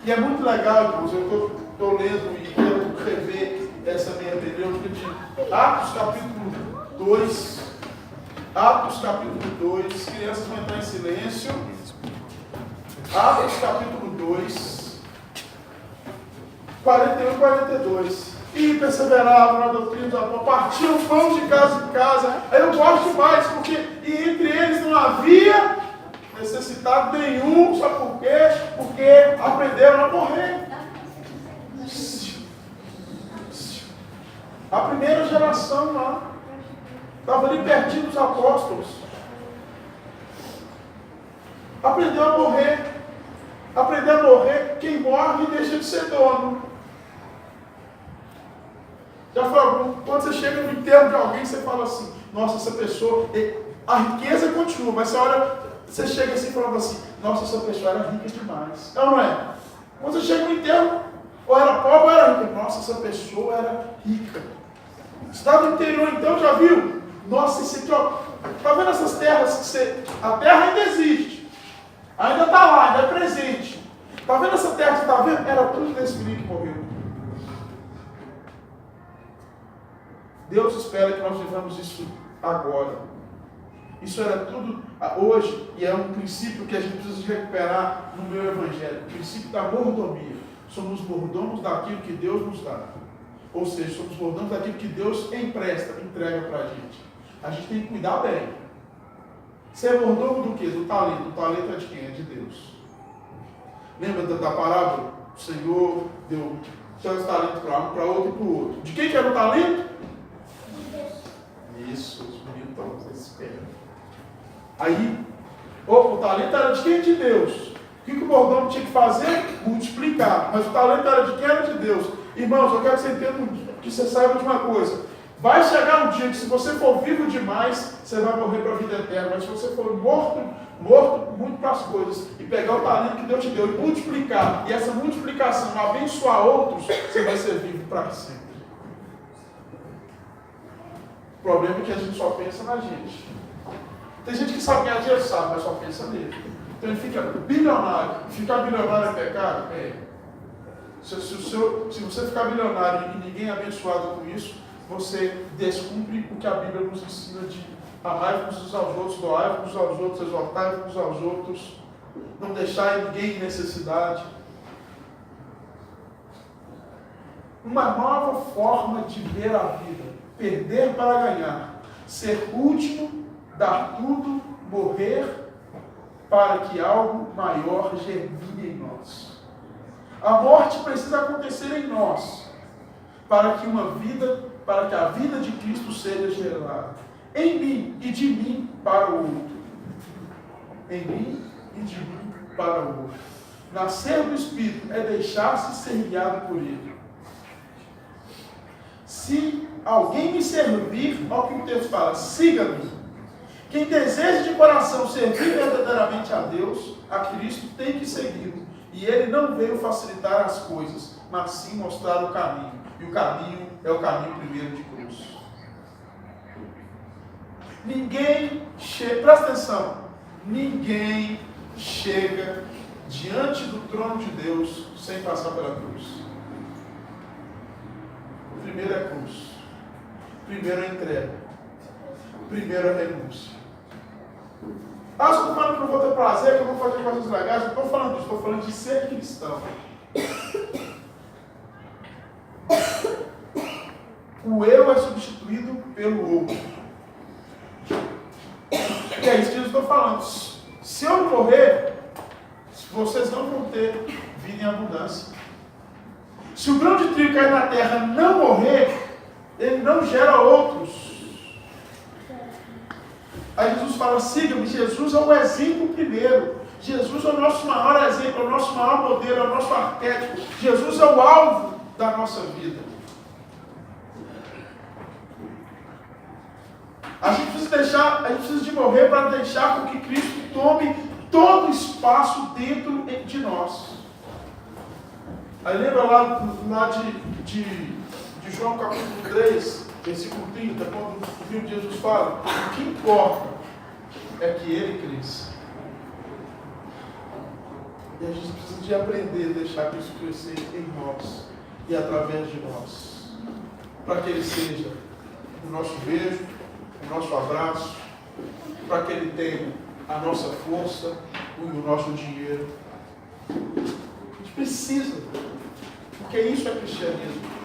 E é muito legal, irmãos, eu estou lendo e quero rever essa minha hermenêutica de Atos capítulo 2. Atos capítulo 2, crianças vão entrar em silêncio. Atos capítulo 2, 41 e 42. E perseveravam na doutrina do apóstolo, partiam pão de casa em casa. Aí eu gosto mais, porque entre eles não havia necessitado nenhum, sabe por quê? Porque aprenderam a morrer. A primeira geração lá estava ali pertinho dos apóstolos. Aprendeu a morrer. Aprendeu a morrer. Quem morre deixa de ser dono. Já falou, quando você chega no enterro de alguém, você fala assim, nossa, essa pessoa, a riqueza continua, mas você olha, você chega assim falando assim, nossa, essa pessoa era rica demais. Não é? Quando você chega no enterro, ou era pobre ou era rica. Nossa, essa pessoa era rica. Estava no interior então, já viu? Nossa, esse aqui, ó, tá vendo essas terras que você... A terra ainda existe. Ainda está lá, ainda é presente. Tá vendo essa terra que você está vendo? Era tudo desse menino que morreu. Deus espera que nós vivamos isso agora. Isso era tudo hoje, e é um princípio que a gente precisa recuperar no meu evangelho. O princípio da mordomia. Somos mordomos daquilo que Deus nos dá. Ou seja, somos mordomos daquilo que Deus empresta, entrega para a gente. A gente tem que cuidar bem. Ser mordomo do quê? Do talento. O talento é de quem? É de Deus. Lembra da parábola? O Senhor deu tantos talentos para um, para outro e para o outro. De quem que era o talento? Isso, os meninos estão desesperados. Aí, o talento era de quem? De Deus. O que o mordomo tinha que fazer? Multiplicar. Mas o talento era de quem? Era de Deus. Irmãos, eu quero que você entenda, que você saiba de uma coisa. Vai chegar um dia que se você for vivo demais, você vai morrer para a vida eterna. Mas se você for morto muito para as coisas, e pegar o talento que Deus te deu e multiplicar, e essa multiplicação abençoar outros, você vai ser vivo para sempre. O problema é que a gente só pensa na gente. Tem gente que sabe ganhar dinheiro, sabe, mas só pensa nele. Então ele fica bilionário. Ficar bilionário é pecado? É. Se você ficar bilionário e ninguém é abençoado com isso, você descumpre o que a Bíblia nos ensina de amar-vos uns aos outros, doai-vos uns aos outros, exortai-vos uns aos outros, não deixar ninguém em necessidade. Uma nova forma de ver a vida. Perder para ganhar. Ser último, dar tudo, morrer, para que algo maior germine em nós. A morte precisa acontecer em nós, para que a vida de Cristo seja gerada em mim e de mim para o outro. Em mim e de mim para o outro. Nascer do Espírito é deixar-se ser guiado por Ele. Se alguém me servir, olha o que o texto fala, siga-me. Quem deseja de coração servir verdadeiramente a Deus, a Cristo, tem que segui-lo. E Ele não veio facilitar as coisas, mas sim mostrar o caminho. E o caminho é o caminho primeiro de cruz. Ninguém chega, presta atenção, ninguém chega diante do trono de Deus sem passar pela cruz. Primeiro é cruz. Primeiro é entrega. Primeiro é renúncia. Ah, você está falando que eu vou ter prazer, que eu vou fazer coisas legais. Não estou falando disso, estou falando de ser cristão. O eu é substituído pelo outro. E é isso que eu estou falando. Se eu morrer, vocês não vão ter vida em abundância. Se o grão de trigo cair na terra e não morrer, ele não gera outros. Aí Jesus fala, siga-me. Jesus é o exemplo primeiro. Jesus é o nosso maior exemplo, é o nosso maior modelo, é o nosso arquétipo. Jesus é o alvo da nossa vida. A gente precisa de morrer para deixar com que Cristo tome todo o espaço dentro de nós. Aí lembra lá de João capítulo 3, versículo 30, quando o filho de Jesus fala, o que importa é que ele cresça. E a gente precisa de aprender a deixar Cristo crescer em nós e através de nós. Para que ele seja o nosso beijo, o nosso abraço, para que ele tenha a nossa força e o nosso dinheiro. A gente precisa, porque isso é cristianismo.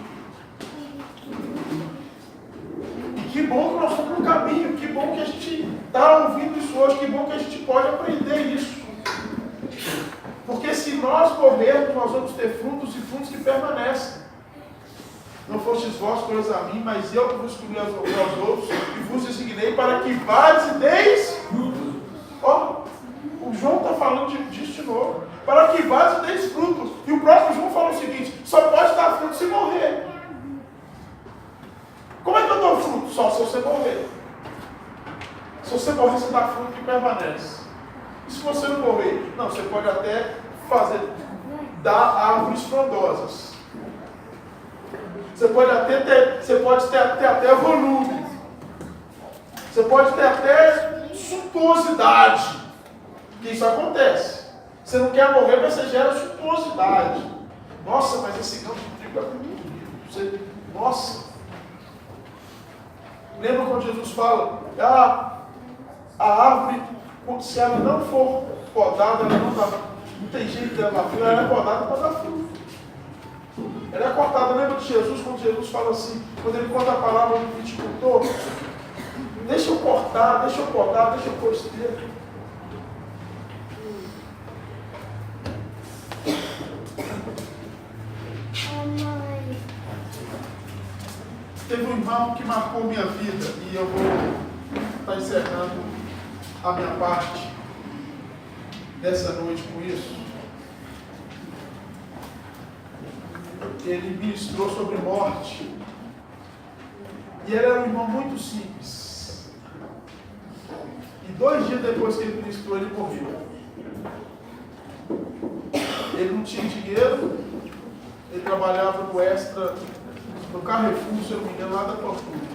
E que bom que nós estamos no caminho, que bom que a gente está ouvindo isso hoje, que bom que a gente pode aprender isso. Porque se nós morrermos, nós vamos ter frutos e frutos que permanecem. Não fostes vós coisas a mim, mas eu que vos escolhi aos outros e vos designei para que vades e deis frutos. Ó, o João está falando disso de novo. Para que vades e deis frutos. E o próprio João fala o seguinte, só pode dar fruto se morrer. Como é que eu dou fruto? Só se você morrer. Se você morrer, você dá fruto que permanece. E se você não morrer? Não, você pode até dar árvores frondosas. Você pode ter até volume. Você pode ter até suntuosidade. Que isso acontece. Você não quer morrer, mas você gera suntuosidade. Nossa, mas esse grão de trigo é muito bonito. Nossa. Lembra quando Jesus fala, a árvore, se ela não for podada, ela não tem jeito dela, ela é podada para dar fruto. Ela é cortada. Lembra de Jesus, quando Jesus fala assim, quando ele conta a palavra do viticultor, deixa eu cortar, deixa eu podar, deixa eu pôr esteira. Teve um irmão que marcou minha vida, e eu vou estar encerrando a minha parte dessa noite com isso. Ele ministrou sobre morte. E ele era um irmão muito simples. E 2 dias depois que ele ministrou, ele morreu. Ele não tinha dinheiro, ele trabalhava no Extra, no Carrefour, se eu não me engano, lá da Procura.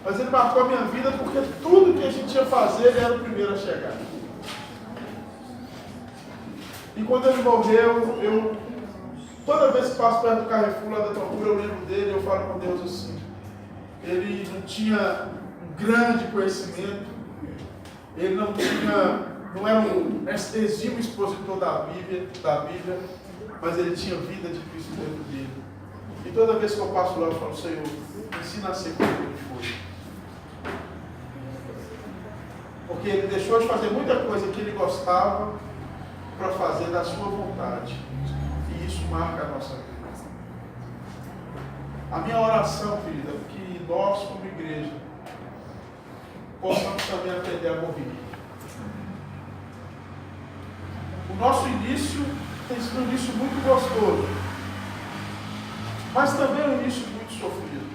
Mas ele marcou a minha vida porque tudo que a gente ia fazer, ele era o primeiro a chegar. E quando ele morreu, toda vez que passo perto do Carrefour, lá da Procura, eu lembro dele, eu falo com Deus assim. Ele não tinha um grande conhecimento, ele não era um exímio expositor da Bíblia, mas ele tinha vida de Cristo dentro dele. E toda vez que eu passo lá, eu falo, Senhor, ensina a ser como ele foi. Porque ele deixou de fazer muita coisa que ele gostava para fazer da sua vontade. E isso marca a nossa vida. A minha oração, querida, é que nós, como igreja, possamos também aprender a morrer. O nosso início tem sido um início muito gostoso, mas também um início muito sofrido.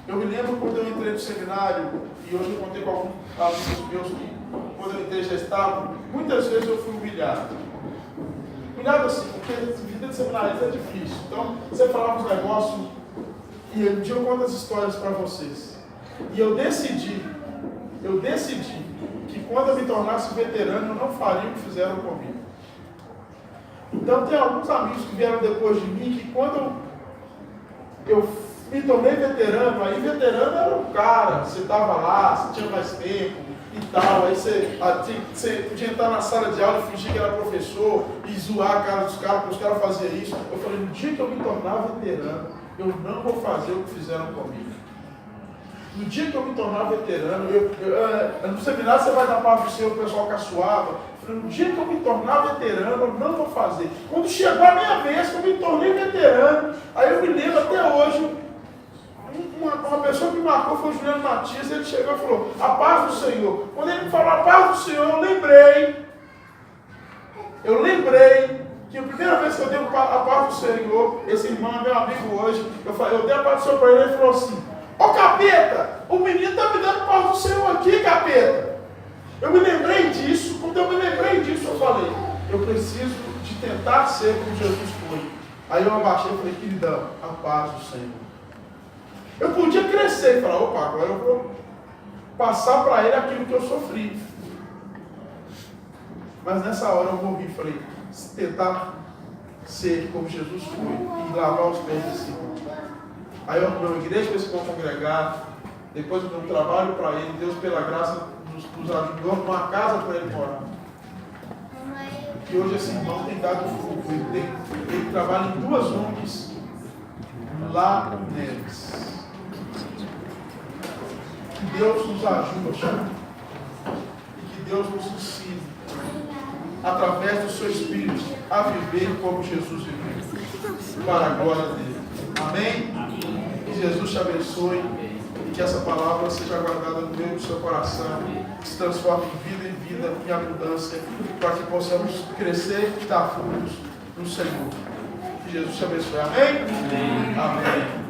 Eu me lembro quando eu entrei no seminário, e hoje eu contei com alguns alunos meus que, quando eu entrei, já estavam, muitas vezes eu fui humilhado. Humilhado assim, porque a vida de seminarista é difícil. Então, você falava uns negócios, e um dia eu conto as histórias para vocês. E eu decidi que quando eu me tornasse veterano, eu não faria o que fizeram comigo. Então tem alguns amigos que vieram depois de mim que quando eu me tornei veterano, aí veterano era um cara, você estava lá, você tinha mais tempo e tal, aí você podia entrar na sala de aula e fingir que era professor e zoar a cara dos caras, porque os caras faziam isso. Eu falei, no dia que eu me tornar veterano, eu não vou fazer o que fizeram comigo. No dia que eu me tornar veterano, no seminário você vai dar parte do seu, o pessoal caçoava. No dia que eu me tornar veterano, eu não vou fazer. Quando chegou a minha vez, que eu me tornei veterano, aí eu me lembro até hoje, uma pessoa que me marcou foi o Juliano Matias, ele chegou e falou, a paz do Senhor. Quando ele me falou a paz do Senhor, eu lembrei que a primeira vez que eu dei a paz do Senhor, esse irmão é meu amigo hoje, eu dei a paz do Senhor para ele, ele falou assim, ô capeta, o menino está me dando paz do Senhor aqui, capeta. Eu me lembrei disso, quando eu me lembrei disso, eu falei, eu preciso de tentar ser como Jesus foi. Aí eu abaixei e falei, queridão, a paz do Senhor. Eu podia crescer e falar, opa, agora eu vou passar para ele aquilo que eu sofri. Mas nessa hora eu morri e falei, tentar ser como Jesus foi e lavar os pés desse irmão. Aí eu arrumei uma igreja para esse povo congregado, depois eu dei um trabalho para ele, Deus pela graça nos ajudou numa casa para ele morar. E hoje esse irmão tem dado fruto, ele trabalha em 2 ONGs lá em Neves. Que Deus nos ajude e que Deus nos ensine, através do seu Espírito, a viver como Jesus viveu, para a glória dele. Amém? Que Jesus te abençoe e que essa palavra seja guardada no meio do seu coração, que se transforme em vida, em abundância, para que possamos crescer e dar frutos no Senhor. Que Jesus te abençoe. Amém? Amém. Amém.